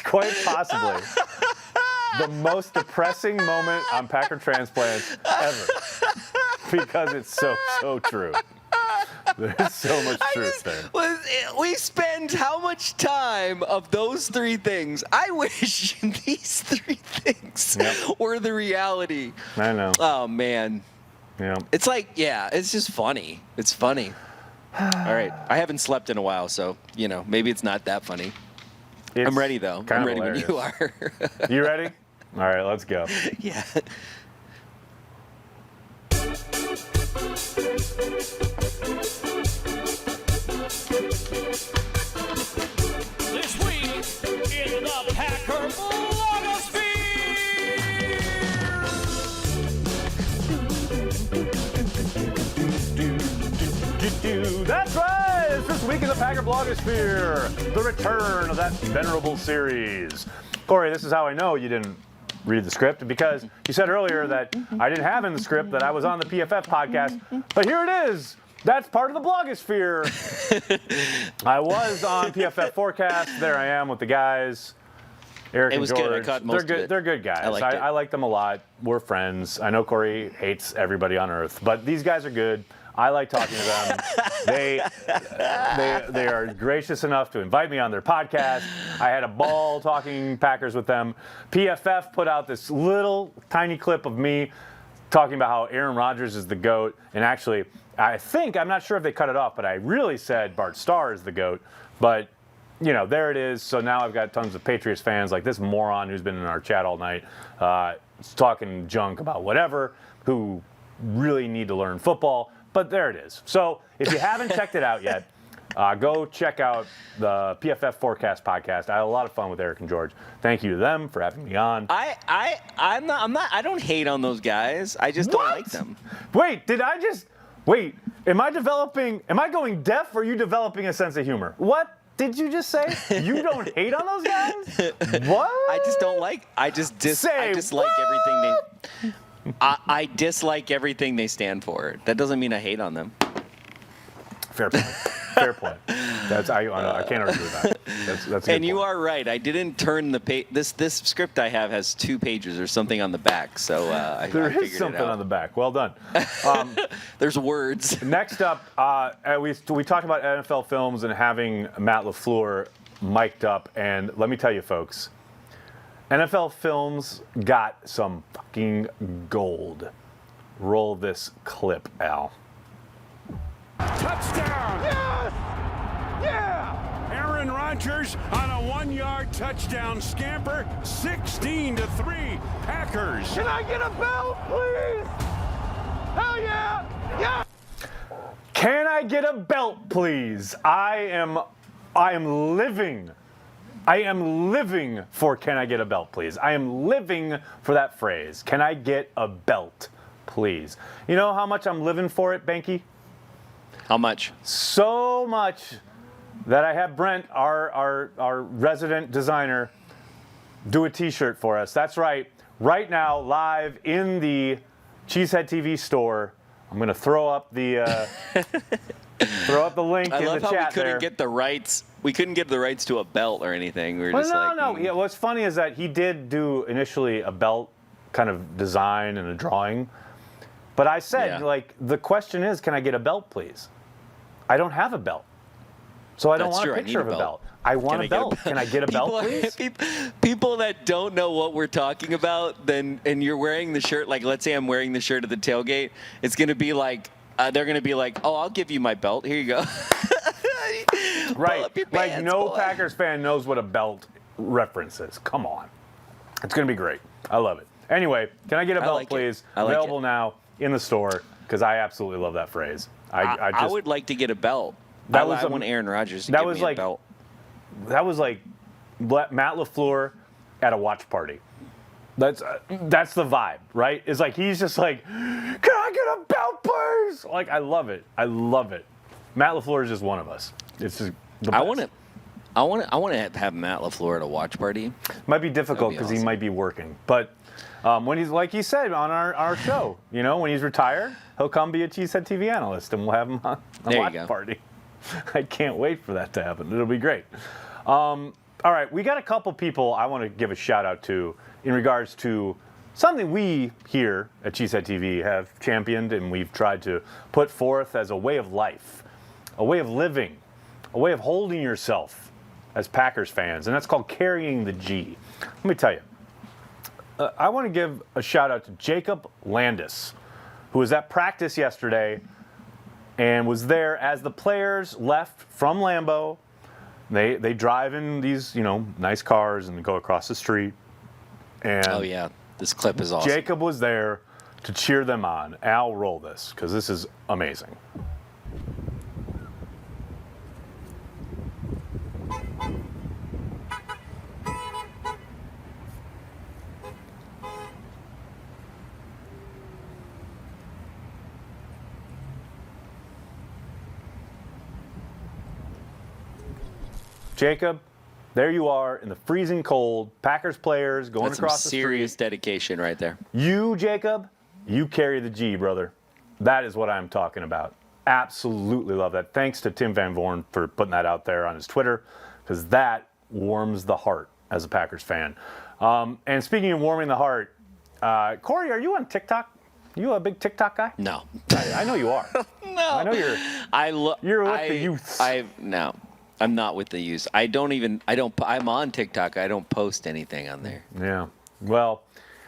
quite possibly the most depressing moment on Packer Transplants ever. Because it's so true. There's so much truth there. We spend how much time of those three things? I wish these three things were the reality. I know. Oh, man. Yeah. It's like, it's just funny. It's funny. All right. I haven't slept in a while, so, maybe it's not that funny. I'm ready, though. I'm ready hilarious. When you are. You ready? All right, let's go. Yeah. This week in the Packer blogosphere. That's right! It's this week in the Packer blogosphere, the return of that venerable series. Corey, this is how I know you didn't read the script, because you said earlier that I didn't have in the script that I was on the PFF podcast, but here it is. That's part of the blogosphere. I was on PFF Forecast. There I am with the guys. Eric It and was George. good. I caught most They're good. of it. They're good guys. I like them a lot. We're friends. I know Corey hates everybody on earth, but these guys are good. I like talking to them. They are gracious enough to invite me on their podcast. I had a ball talking Packers with them. PFF put out this little tiny clip of me talking about how Aaron Rodgers is the GOAT. And actually, I'm not sure if they cut it off, but I really said Bart Starr is the GOAT. But, you know, there it is. So now I've got tons of Patriots fans like this moron who's been in our chat all night talking junk about whatever, who really need to learn football. But there it is. So if you haven't checked it out yet, go check out the PFF Forecast podcast. I had a lot of fun with Eric and George. Thank you to them for having me on. I'm not. I don't hate on those guys. I just don't like them. Wait, am I going deaf, or are you developing a sense of humor? What did you just say? You don't hate on those guys? What? I just don't like. I dislike everything they. I dislike everything they stand for. That doesn't mean I hate on them. Fair point. Fair point. I can't argue with that. That's a good And you point. are right. I didn't turn the page. This script I have has 2 pages or something on the back. So I There figured is something it out. on the back. Well done. There's words. Next up, we talked about NFL films and having Matt LaFleur mic'd up. And let me tell you, folks, NFL films got some fucking gold. Roll this clip, Al. Touchdown! Yes! Yeah! Aaron Rodgers on a 1-yard touchdown scamper, 16-3, Packers. Can I get a belt, please? Hell yeah! Yeah! Can I get a belt, please? I am living for can I get a belt, please? I am living for that phrase. Can I get a belt, please? You know how much I'm living for it, Banky? How much? So much that I have Brent, our resident designer, do a T-shirt for us. That's right. Right now, live in the Cheesehead TV store. I'm going to throw up the link I in love the how chat we couldn't there. get the rights. We couldn't get the rights to a belt or anything. We were just No. Yeah, what's funny is that he did do initially a belt kind of design and a drawing. But I said, the question is, can I get a belt, please? I don't have a belt. So I don't want a picture of a belt. I want a belt. Can I get a belt, please? People that don't know what we're talking about, and you're wearing the shirt, like let's say I'm wearing the shirt at the tailgate, it's going to be like, they're going to be like, oh, I'll give you my belt. Here you go. Right. Pull up your Like pants, no boy. Packers fan knows what a belt reference is. Come on. It's going to be great. I love it. Anyway, can I get a belt, like it. please? I like Available it. now in the store, because I absolutely love that phrase. I would like to get a belt. That I was want Aaron Rodgers to that give was me like- a belt. That was like Matt LaFleur at a watch party. That's the vibe, right? It's like he's just like, can I get a belt, please? Like, I love it. I love it. Matt LaFleur is just one of us. It's just the best. I want to have Matt LaFleur at a watch party. Might be difficult That'd be because he awesome. might be working. But when he's, like he said on our show, you know, when he's retired, he'll come be a Cheesehead TV analyst and we'll have him on a There you watch go. party. I can't wait for that to happen. It'll be great. All right, we got a couple people I want to give a shout out to in regards to something we here at Cheesehead TV have championed and we've tried to put forth as a way of life, a way of living, a way of holding yourself as Packers fans, and that's called carrying the G. Let me tell you, I want to give a shout out to Jacob Landis, who was at practice yesterday and was there as the players left from Lambeau. They drive in these, nice cars and go across the street. And Oh yeah, this clip is awesome. Jacob was there to cheer them on. Al, roll this, because this is amazing. Jacob, there you are in the freezing cold. Packers players going That's across the street. serious dedication right there. You, Jacob, you carry the G, brother. That is what I'm talking about. Absolutely love that. Thanks to Tim Van Vorn for putting that out there on his Twitter, because that warms the heart as a Packers fan. And speaking of warming the heart, Corey, are you on TikTok? You a big TikTok guy? No. I know you are. No. I know you're with the youths. No. I'm not with the youth. I'm on TikTok. I don't post anything on there. Yeah. Well,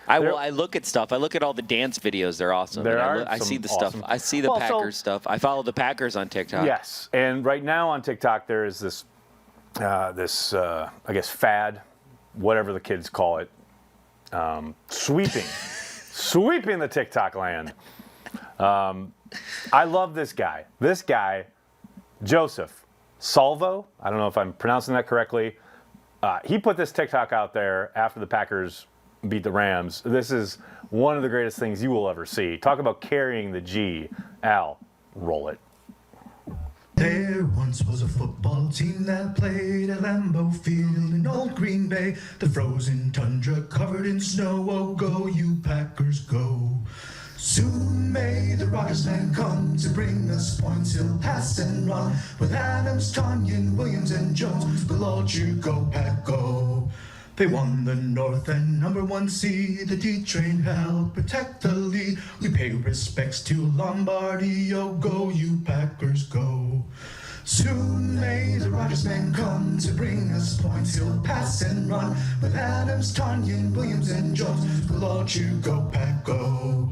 I look at stuff. I look at all the dance videos. They're awesome. I see the awesome stuff. I see the Packers stuff. I follow the Packers on TikTok. Yes. And right now on TikTok, there is this, I guess, fad, whatever the kids call it, sweeping the TikTok land. I love this guy. This guy, Joseph Salvo, I don't know if I'm pronouncing that correctly. He put this TikTok out there after the Packers beat the Rams. This is one of the greatest things you will ever see. Talk about carrying the G. Al, roll it. There once was a football team that played at Lambeau Field in old Green Bay. The frozen tundra covered in snow. Oh, go you Packers, go. Soon may the Rodgers man come to bring us points. He'll pass and run with Adams, Tanyan, Williams, and Jones. We'll all cheer, go Pack, go. They won the North and #1 seed. The D-Train helped protect the lead. We pay respects to Lombardi. Oh, go you Packers, go. Soon may the Rodgers man come to bring us points. He'll pass and run with Adams, Tanyan, Williams, and Jones. We'll all cheer, go Pack, go.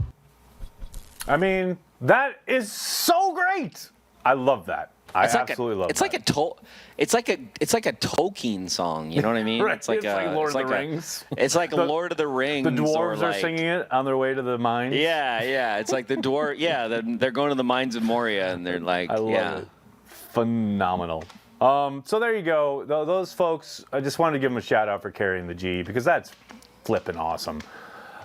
I mean, that is so great. I love that. I absolutely love that. It's like a Tolkien song. You know what I mean? Right. It's like Lord of the Rings. It's like Lord of the Rings. The dwarves are singing it on their way to the mines. Yeah. It's like the dwarf. Yeah, they're going to the mines of Moria, and they're like, I love it. Phenomenal. So there you go. Those folks, I just wanted to give them a shout out for carrying the G, because that's flipping awesome.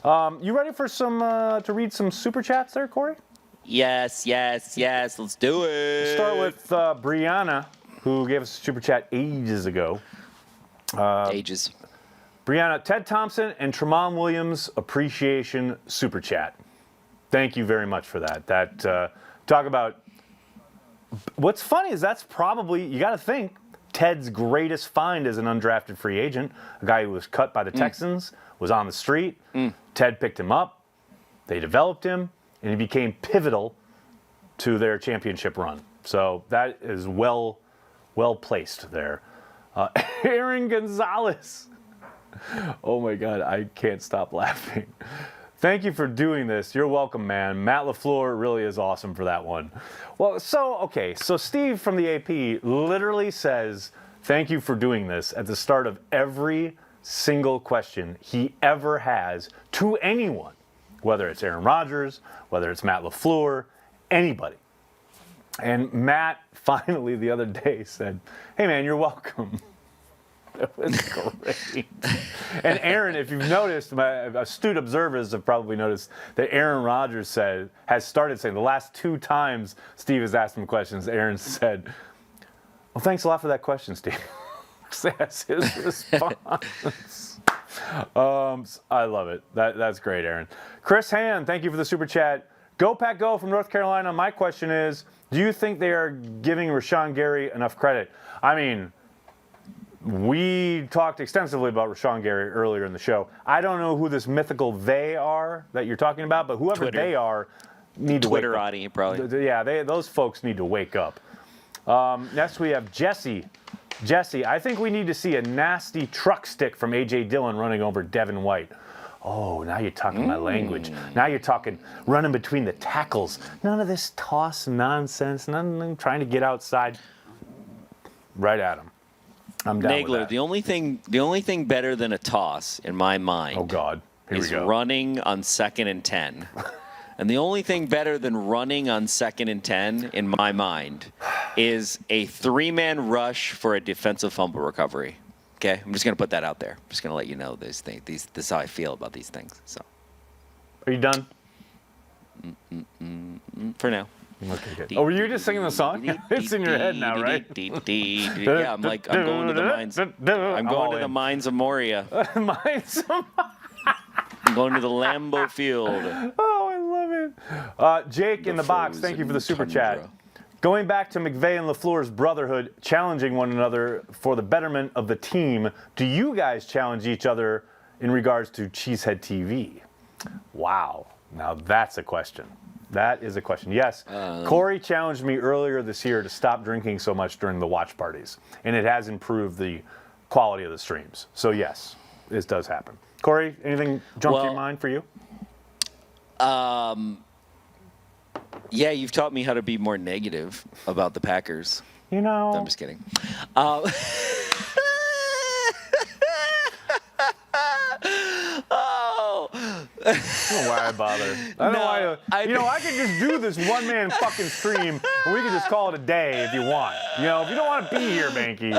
You ready for to read some super chats there, Corey? Yes. Let's do it. We'll start with Brianna, who gave us a super chat ages ago. Ages. Brianna, Ted Thompson and Tramon Williams appreciation super chat. Thank you very much for that. Talk about. What's funny is that's probably, you got to think, Ted's greatest find as an undrafted free agent, a guy who was cut by the Texans, was on the street. Ted picked him up. They developed him, and he became pivotal to their championship run. So that is well placed there. Aaron Gonzalez. Oh my God, I can't stop laughing. Thank you for doing this. You're welcome, man. Matt LaFleur really is awesome for that one. Well, so Steve from the AP literally says, thank you for doing this at the start of every single question he ever has to anyone, whether it's Aaron Rodgers, whether it's Matt LaFleur, anybody. And Matt finally the other day said, hey man, you're welcome. That was great. And Aaron, if you've noticed, my astute observers have probably noticed that Aaron Rodgers has started saying, the last 2 times Steve has asked him questions, Aaron said, well, thanks a lot for that question, Steve. That's his response. I love it. That's great, Aaron. Chris Han, thank you for the super chat. Go Pack Go from North Carolina. My question is, do you think they are giving Rashaan Gary enough credit? I mean, we talked extensively about Rashaan Gary earlier in the show. I don't know who this mythical they are that you're talking about, but whoever Twitter. They are need to wake up. Twitterati, probably. Yeah, those folks need to wake up. Next we have Jesse. Jesse, I think we need to see a nasty truck stick from A.J. Dillon running over Devin White. Oh, now you're talking my language. Now you're talking running between the tackles. None of this toss nonsense. None of them trying to get outside. Right at him. I'm down with Nagler, that. the only thing better than a toss in my mind. Oh God, here we is go. running on 2nd and 10. And the only thing better than running on 2nd and 10, in my mind, is a 3-man rush for a defensive fumble recovery. Okay? I'm just going to put that out there. I'm just going to let you know this is how I feel about these things. So, Are you done? for now. Okay, good. Oh, were you just singing the song? It's in your head now, right? Yeah, I'm going to the mines. I'm going to the mines of Moria. I'm going to the Lambeau Field. Oh, I love it. Jake in the box, thank you for the super chat. Going back to McVay and LaFleur's brotherhood, challenging one another for the betterment of the team, do you guys challenge each other in regards to Cheesehead TV? Wow. Now that's a question. That is a question. Yes, Corey challenged me earlier this year to stop drinking so much during the watch parties, and it has improved the quality of the streams. So yes, this does happen. Corey, anything jump to your mind for you? Yeah, you've taught me how to be more negative about the Packers. You know. No, I'm just kidding. I don't know why I bother. I don't know why. I could just do this one-man fucking stream, and we could just call it a day if you want. You know, if you don't want to be here, Banky,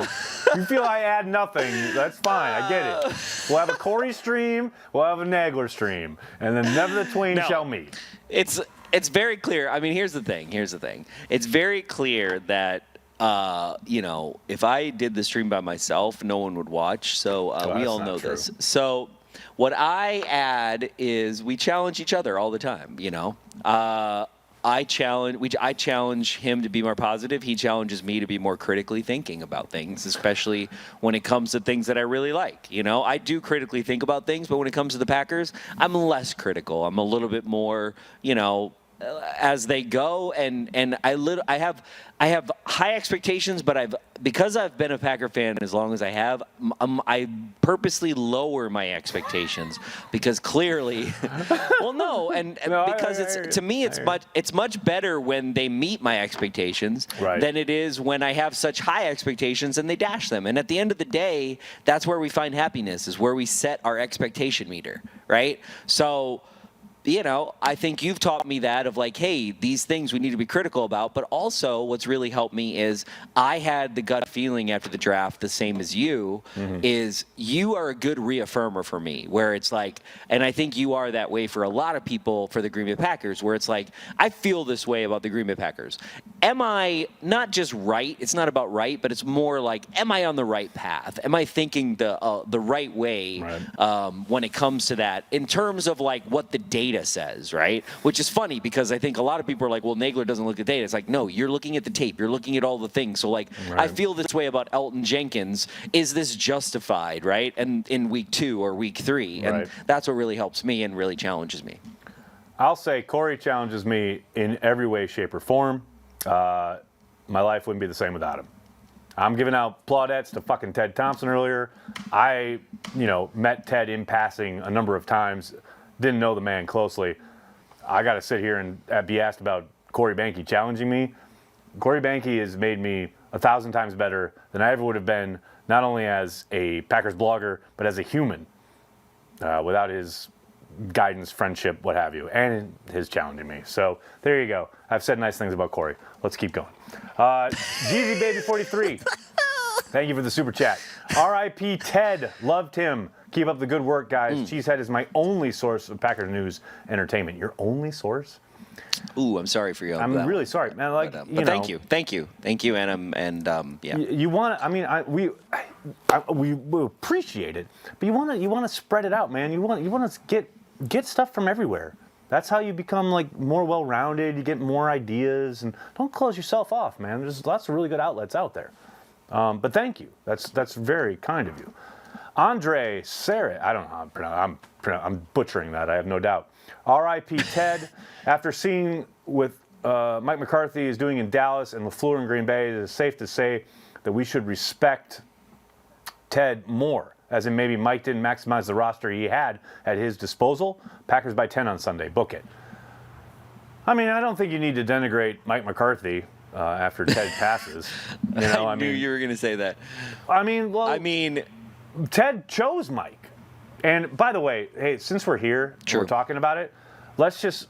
you feel I add nothing, that's fine. I get it. We'll have a Corey stream, we'll have a Nagler stream, and then never the twain shall meet. It's very clear. I mean, here's the thing. It's very clear that if I did the stream by myself, no one would watch. So we all know this. So what I add is we challenge each other all the time. I challenge him to be more positive. He challenges me to be more critically thinking about things, especially when it comes to things that I really like. I do critically think about things, but when it comes to the Packers, I'm less critical. I'm a little bit more, as they go, and I have high expectations, but because I've been a Packer fan as long as I have, I purposely lower my expectations because clearly, because to me it's much better when they meet my expectations than it is when I have such high expectations and they dash them. And at the end of the day, that's where we find happiness, is where we set our expectation meter, right? So, I think you've taught me that of like, hey, these things we need to be critical about. But also what's really helped me is I had the gut feeling after the draft, the same as you, is you are a good reaffirmer for me, where it's like, and I think you are that way for a lot of people for the Green Bay Packers, where it's like, I feel this way about the Green Bay Packers. Am I not just right? It's not about right, but it's more like, am I on the right path? Am I thinking the right way when it comes to that in terms of like what the data says, right? Which is funny because I think a lot of people are like, well, Nagler doesn't look at data. It's like, no, you're looking at the tape. You're looking at all the things. So like, I feel this way about Elton Jenkins. Is this justified, right? And in week 2 or week 3. And that's what really helps me and really challenges me. I'll say Corey challenges me in every way, shape, or form. My life wouldn't be the same without him. I'm giving out plaudits to fucking Ted Thompson earlier. I, met Ted in passing a number of times. Didn't know the man closely. I got to sit here and be asked about Corey Banky challenging me. Corey Banky has made me 1,000 times better than I ever would have been, not only as a Packers blogger, but as a human, without his guidance, friendship, what have you, and his challenging me. So there you go. I've said nice things about Corey. Let's keep going. Jeezy Baby 43. Thank you for the super chat. R.I.P. Ted. Loved him. Keep up the good work, guys. Cheesehead is my only source of Packers news entertainment. Your only sourse? Ooh, I'm sorry for you. I'm really sorry, man. Like, but thank you, and yeah. You want to? I mean, we appreciate it, but you want to spread it out, man. You want to get stuff from everywhere. That's how you become like more well-rounded. You get more ideas, and don't close yourself off, man. There's lots of really good outlets out there. But thank you. That's very kind of you. Andre Sarah, I don't know how I'm butchering that, I have no doubt. R.I.P. Ted. After seeing what Mike McCarthy is doing in Dallas and LaFleur in Green Bay, it is safe to say that we should respect Ted more, as in maybe Mike didn't maximize the roster he had at his disposal. Packers by 10 on Sunday. Book it. I mean, I don't think you need to denigrate Mike McCarthy after Ted passes. I knew you were going to say that. I mean, Ted chose Mike. And by the way, hey, since we're here, we're talking about it, let's just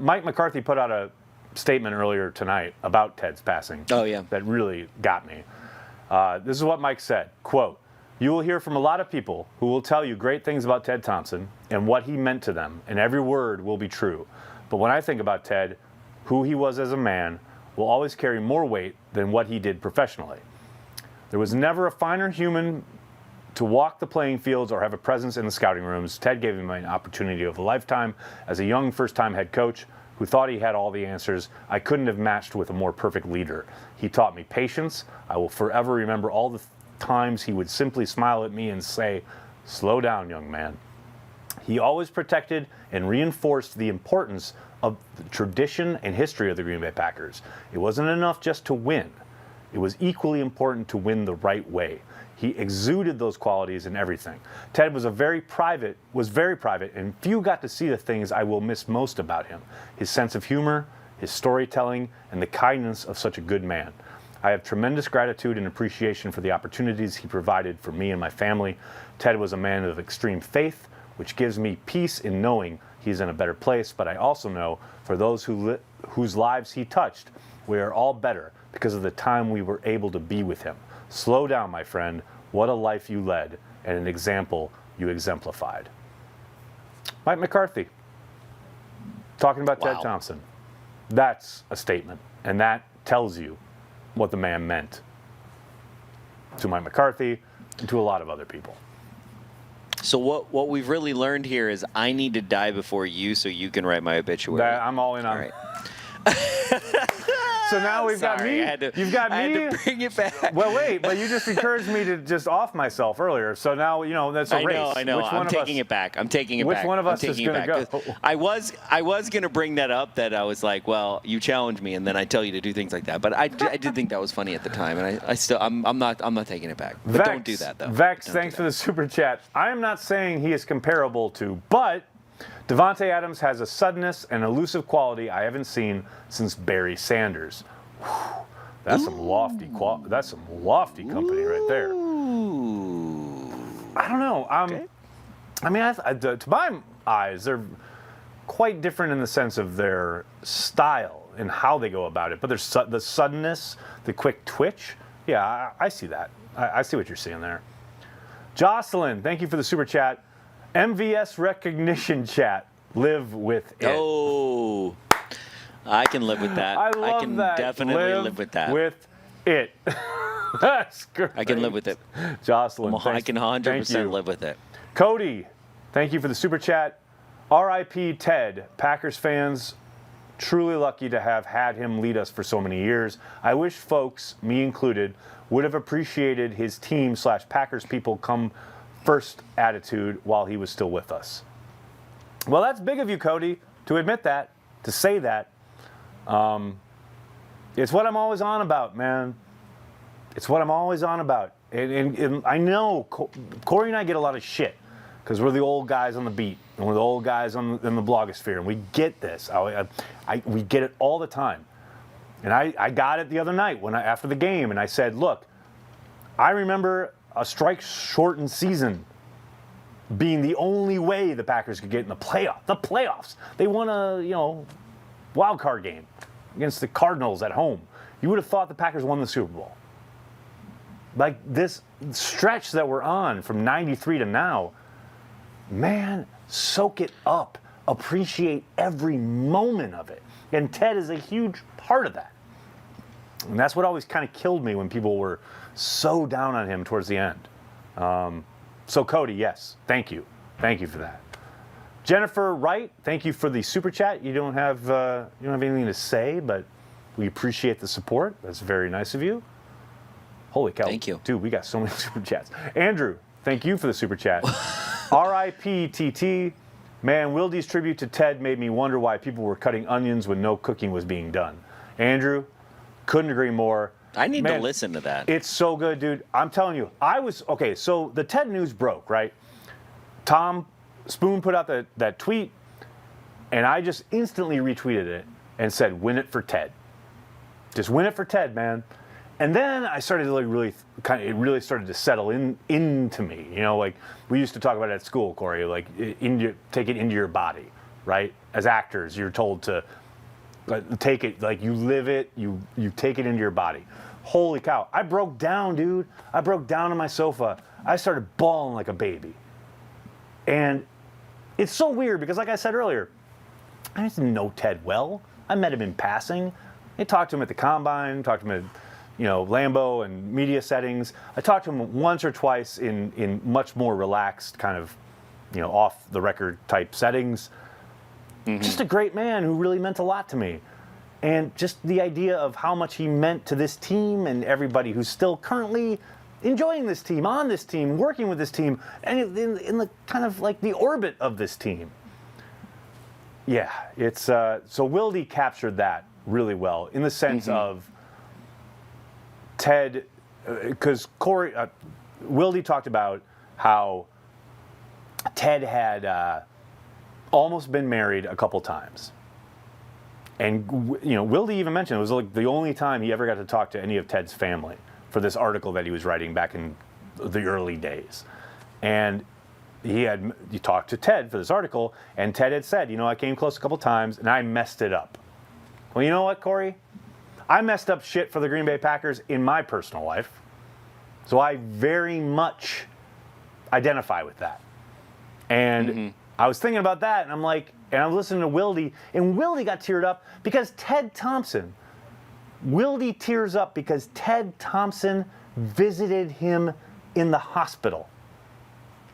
Mike McCarthy put out a statement earlier tonight about Ted's passing. Oh, yeah. That really got me. This is what Mike said, quote, "You will hear from a lot of people who will tell you great things about Ted Thompson and what he meant to them, and every word will be true. But when I think about Ted, who he was as a man, will always carry more weight than what he did professionally. There was never a finer human to walk the playing fields or have a presence in the scouting rooms. Ted gave him an opportunity of a lifetime as a young first-time head coach who thought he had all the answers. I couldn't have matched with a more perfect leader. He taught me patience. I will forever remember all the times he would simply smile at me and say, 'Slow down, young man.' He always protected and reinforced the importance of the tradition and history of the Green Bay Packers. It wasn't enough just to win. It was equally important to win the right way. He exuded those qualities in everything. Ted was very private, and few got to see the things I will miss most about him. His sense of humor, his storytelling, and the kindness of such a good man. I have tremendous gratitude and appreciation for the opportunities he provided for me and my family. Ted was a man of extreme faith, which gives me peace in knowing he's in a better place, but I also know for those whose lives he touched, we are all better because of the time we were able to be with him. Slow down, my friend. What a life you led and an example you exemplified." Mike McCarthy talking about Wow. Ted Thompson. That's a statement, and that tells you what the man meant to Mike McCarthy and to a lot of other people. So what we've really learned here is I need to die before you so you can write my obituary. I'm all in on. All right. So now we've got me. You've got me. I had to bring it back. Well, wait, but you just encouraged me to just off myself earlier. So now, that's a race. I know. I'm taking it back. I'm taking it back. Which one of us is going to go? I was going to bring that up, that I was like, well, you challenge me, and then I tell you to do things like that. But I did think that was funny at the time, and I'm not taking it back. But Vex, don't do that, though. Vex, thanks for the super chat. I am not saying he is comparable to, but Devontae Adams has a suddenness and elusive quality I haven't seen since Barry Sanders. Whew, that's some lofty company right there. Ooh. I don't know. Okay. I mean, to my eyes, they're quite different in the sense of their style and how they go about it. But there's the suddenness, the quick twitch. Yeah, I see that. I see what you're seeing there. Jocelyn, thank you for the super chat. MVS recognition chat. Live with it. Oh, I can live with that. I love can that. definitely live with that. With it. That's great. I can live with it. Jocelyn, I can 100% live with it. Cody, thank you for the super chat. R.I.P. Ted. Packers fans, truly lucky to have had him lead us for so many years. I wish folks, me included, would have appreciated his team/Packers people come first attitude while he was still with us. Well, that's big of you, Cody, to admit that, to say that. It's what I'm always on about, man. It's what I'm always on about. And I know Corey and I get a lot of shit because we're the old guys on the beat and we're the old guys in the blogosphere, and we get this. We get it all the time. And I got it the other night after the game, and I said, look, I remember a strike-shortened season being the only way the Packers could get in the playoffs. They won a wild card game against the Cardinals at home. You would have thought the Packers won the Super Bowl. Like this stretch that we're on from 93 to now, man, soak it up. Appreciate every moment of it. And Ted is a huge part of that. And that's what always kind of killed me when people were so down on him towards the end. So Cody, yes, thank you. Thank you for that. Jennifer Wright, thank you for the super chat. You don't have anything to say, but we appreciate the support. That's very nice of you. Holy cow. Thank you. Dude, we got so many super chats. Andrew, thank you for the super chat. R.I.P. TT. Man, Wilde's tribute to Ted made me wonder why people were cutting onions when no cooking was being done. Andrew, couldn't agree more. I need to listen to that. It's so good, dude. I'm telling you, so the Ted news broke, right? Tom Spoon put out that tweet, and I just instantly retweeted it and said, win it for Ted. Just win it for Ted, man. And then I started to it really started to settle into me. Like we used to talk about it at school, Corey, like take it into your body, right? as actors, you're told to take it, like you live it, you take it into your body. Holy cow. I broke down, dude. I broke down on my sofa. I started bawling like a baby. And it's so weird because, like I said earlier, I didn't know Ted well. I met him in passing. I talked to him at the Combine, talked to him at, Lambeau and media settings. I talked to him once or twice in much more relaxed kind of, off the record type settings. Mm-hmm. Just a great man who really meant a lot to me. And just the idea of how much he meant to this team and everybody who's still currently enjoying this team, on this team, working with this team, and in the kind of like the orbit of this team. Yeah, it's so Wildy captured that really well in the sense of Ted, because Wildy talked about how Ted had almost been married a couple times. And, Wildy even mentioned it was like the only time he ever got to talk to any of Ted's family for this article that he was writing back in the early days. And he talked to Ted for this article, and Ted had said, I came close a couple times, and I messed it up. Well, you know what, Corey? I messed up shit for the Green Bay Packers in my personal life. So I very much identify with that. And I was thinking about that, and I'm like, and I was listening to Wildy, and Wildy got teared up because Ted Thompson, Wildy tears up because Ted Thompson visited him in the hospital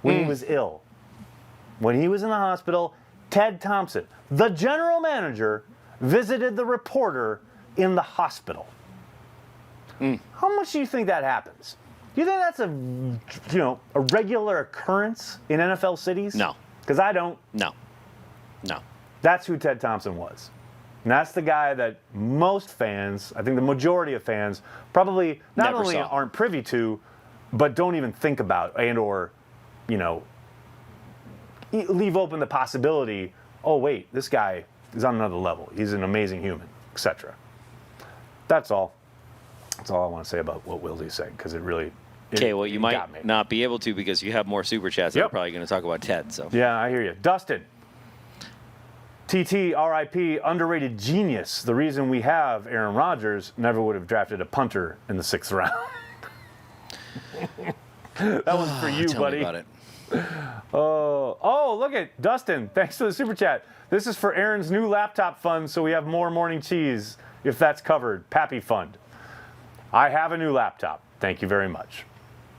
when he was ill. When he was in the hospital, Ted Thompson, the general manager, visited the reporter in the hospital. How much do you think that happens? Do you think that's a regular occurrence in NFL cities? No. Because I don't. No. That's who Ted Thompson was. And that's the guy that most fans, I think the majority of fans, probably not Never only saw. aren't privy to, but don't even think about and or, leave open the possibility, oh, wait, this guy is on another level. He's an amazing human, etc. That's all. That's all I want to say about what Wildy's saying, because it really Okay, well, you might got me. not be able to because you have more super chats that Yep. are probably going to talk about Ted. So Yeah, I hear you. Dustin. TT, RIP, underrated genius. The reason we have Aaron Rodgers never would have drafted a punter in the 6th round. That one's for you, tell buddy. me about it. Oh, look at Dustin. Thanks for the super chat. This is for Aaron's new laptop fund, so we have more morning cheese if that's covered. Pappy fund. I have a new laptop. Thank you very much.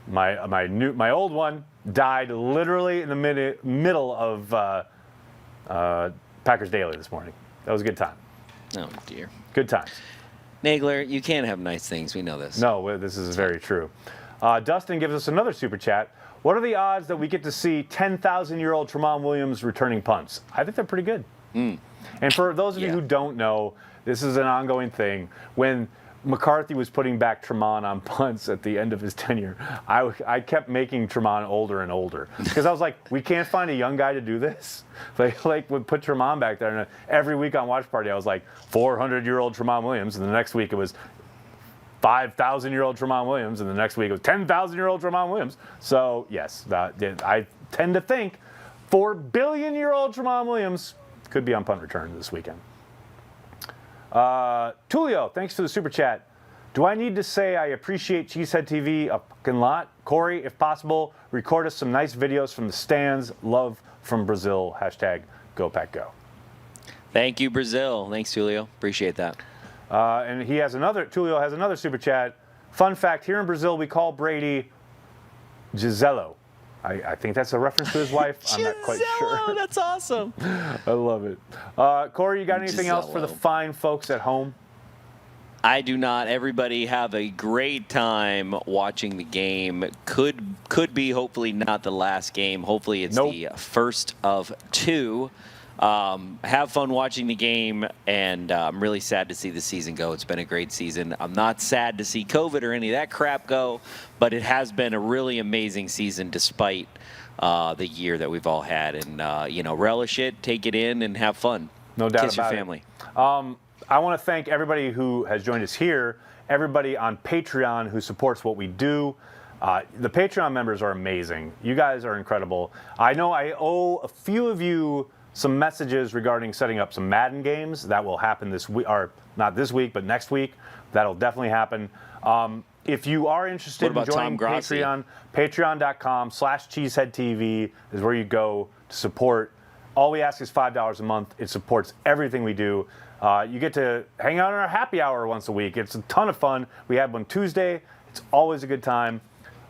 My old one died literally in the middle of Packers Daily this morning. That was a good time. Oh, dear. Good times. Nagler, you can't have nice things. We know this. No, this is very true. Dustin gives us another super chat. What are the odds that we get to see 10,000-year-old Tramon Williams returning punts? I think they're pretty good. And for those of you who don't know, this is an ongoing thing. When McCarthy was putting back Tramon on punts at the end of his tenure, I kept making Tramon older and older because I was like, we can't find a young guy to do this. Like would put Tramon back there, and every week on Watch Party I was like 400-year-old Tramon Williams, and the next week it was 5,000-year-old Tramon Williams, and the next week it was 10,000-year-old Tramon Williams. So yes, I tend to think 4 billion-year-old Tramon Williams could be on punt return this weekend. Tulio, thanks for the super chat. Do I need to say I appreciate Cheesehead TV a fucking lot? Corey, if possible, record us some nice videos from the stands. Love from Brazil. Hashtag Go Pack Go. Thank you, Brazil. Thanks, Tulio. Appreciate that. And Tulio has another super chat. Fun fact, here in Brazil, we call Brady Giselo. I think that's a reference to his wife. I'm not quite sure. That's awesome. I love it. Corey, you got anything else for the fine folks at home? I do not. Everybody have a great time watching the game. Could be hopefully not the last game. Hopefully it's the first of 2. Have fun watching the game, and I'm really sad to see the season go. It's been a great season. I'm not sad to see COVID or any of that crap go, but it has been a really amazing season despite the year that we've all had. And, relish it, take it in, and have fun. No doubt Kiss about your family. I want to thank everybody who has joined us here, everybody on Patreon who supports what we do. The Patreon members are amazing. You guys are incredible. I know I owe a few of you some messages regarding setting up some Madden games. That will happen this week, or not this week, but next week. That'll definitely happen. If you are interested in joining Patreon, patreon.com/cheeseheadtv is where you go to support. All we ask is $5 a month. It supports everything we do. You get to hang out in our happy hour once a week. It's a ton of fun. We have one Tuesday. It's always a good time.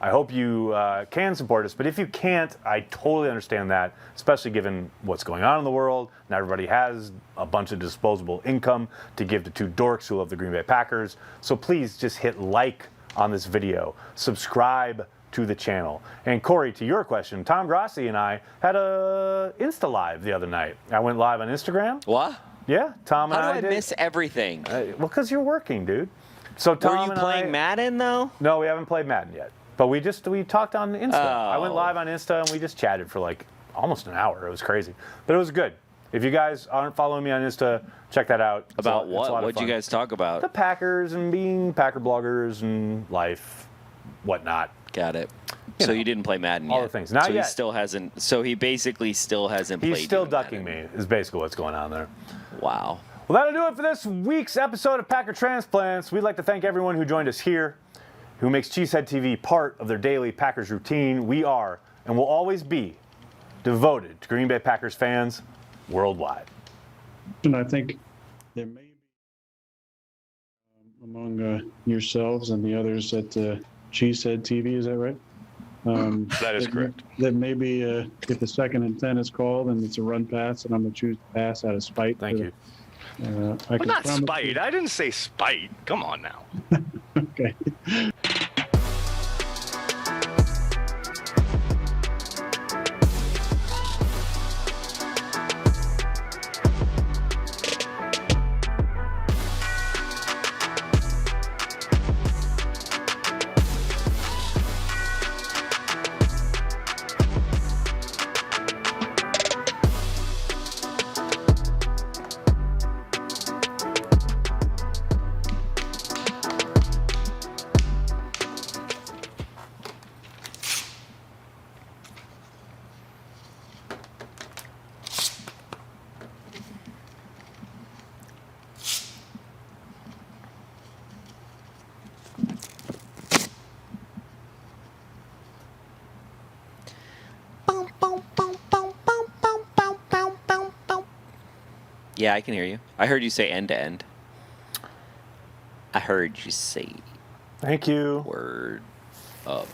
I hope you can support us, but if you can't, I totally understand that, especially given what's going on in the world. Not everybody has a bunch of disposable income to give to two dorks who love the Green Bay Packers. So please just hit like on this video, subscribe to the channel. And Corey, to your question, Tom Grassi and I had a Insta Live the other night. I went live on Instagram. What? Yeah, Tom and I How do I miss everything? Well, because you're working, dude. So Tom Were you playing Madden, though? No, we haven't played Madden yet. But we talked on Insta. I went live on Insta and we just chatted for like almost an hour. It was crazy. But it was good. If you guys aren't following me on Insta, check that out. About what? What did you guys talk about? The Packers and being Packer bloggers and life, whatnot. Got it. So you didn't play Madden yet? All the things. Not yet. He still hasn't. So he basically still hasn't played. He's still ducking me, is basically what's going on there. Wow. Well, that'll do it for this week's episode of Packer Transplants. We'd like to thank everyone who joined us here, who makes Cheesehead TV part of their daily Packers routine. We are, and will always be, devoted to Green Bay Packers fans worldwide. And I think there may be among yourselves and the others at Cheesehead TV, is that right? That is correct. That maybe if the 2nd and 10 is called and it's a run pass, and I'm going to choose pass out of spite. Thank you. But not spite. I didn't say spite. Come on now. Okay. Yeah, I can hear you. I heard you say end to end. I heard you say Thank you. word up.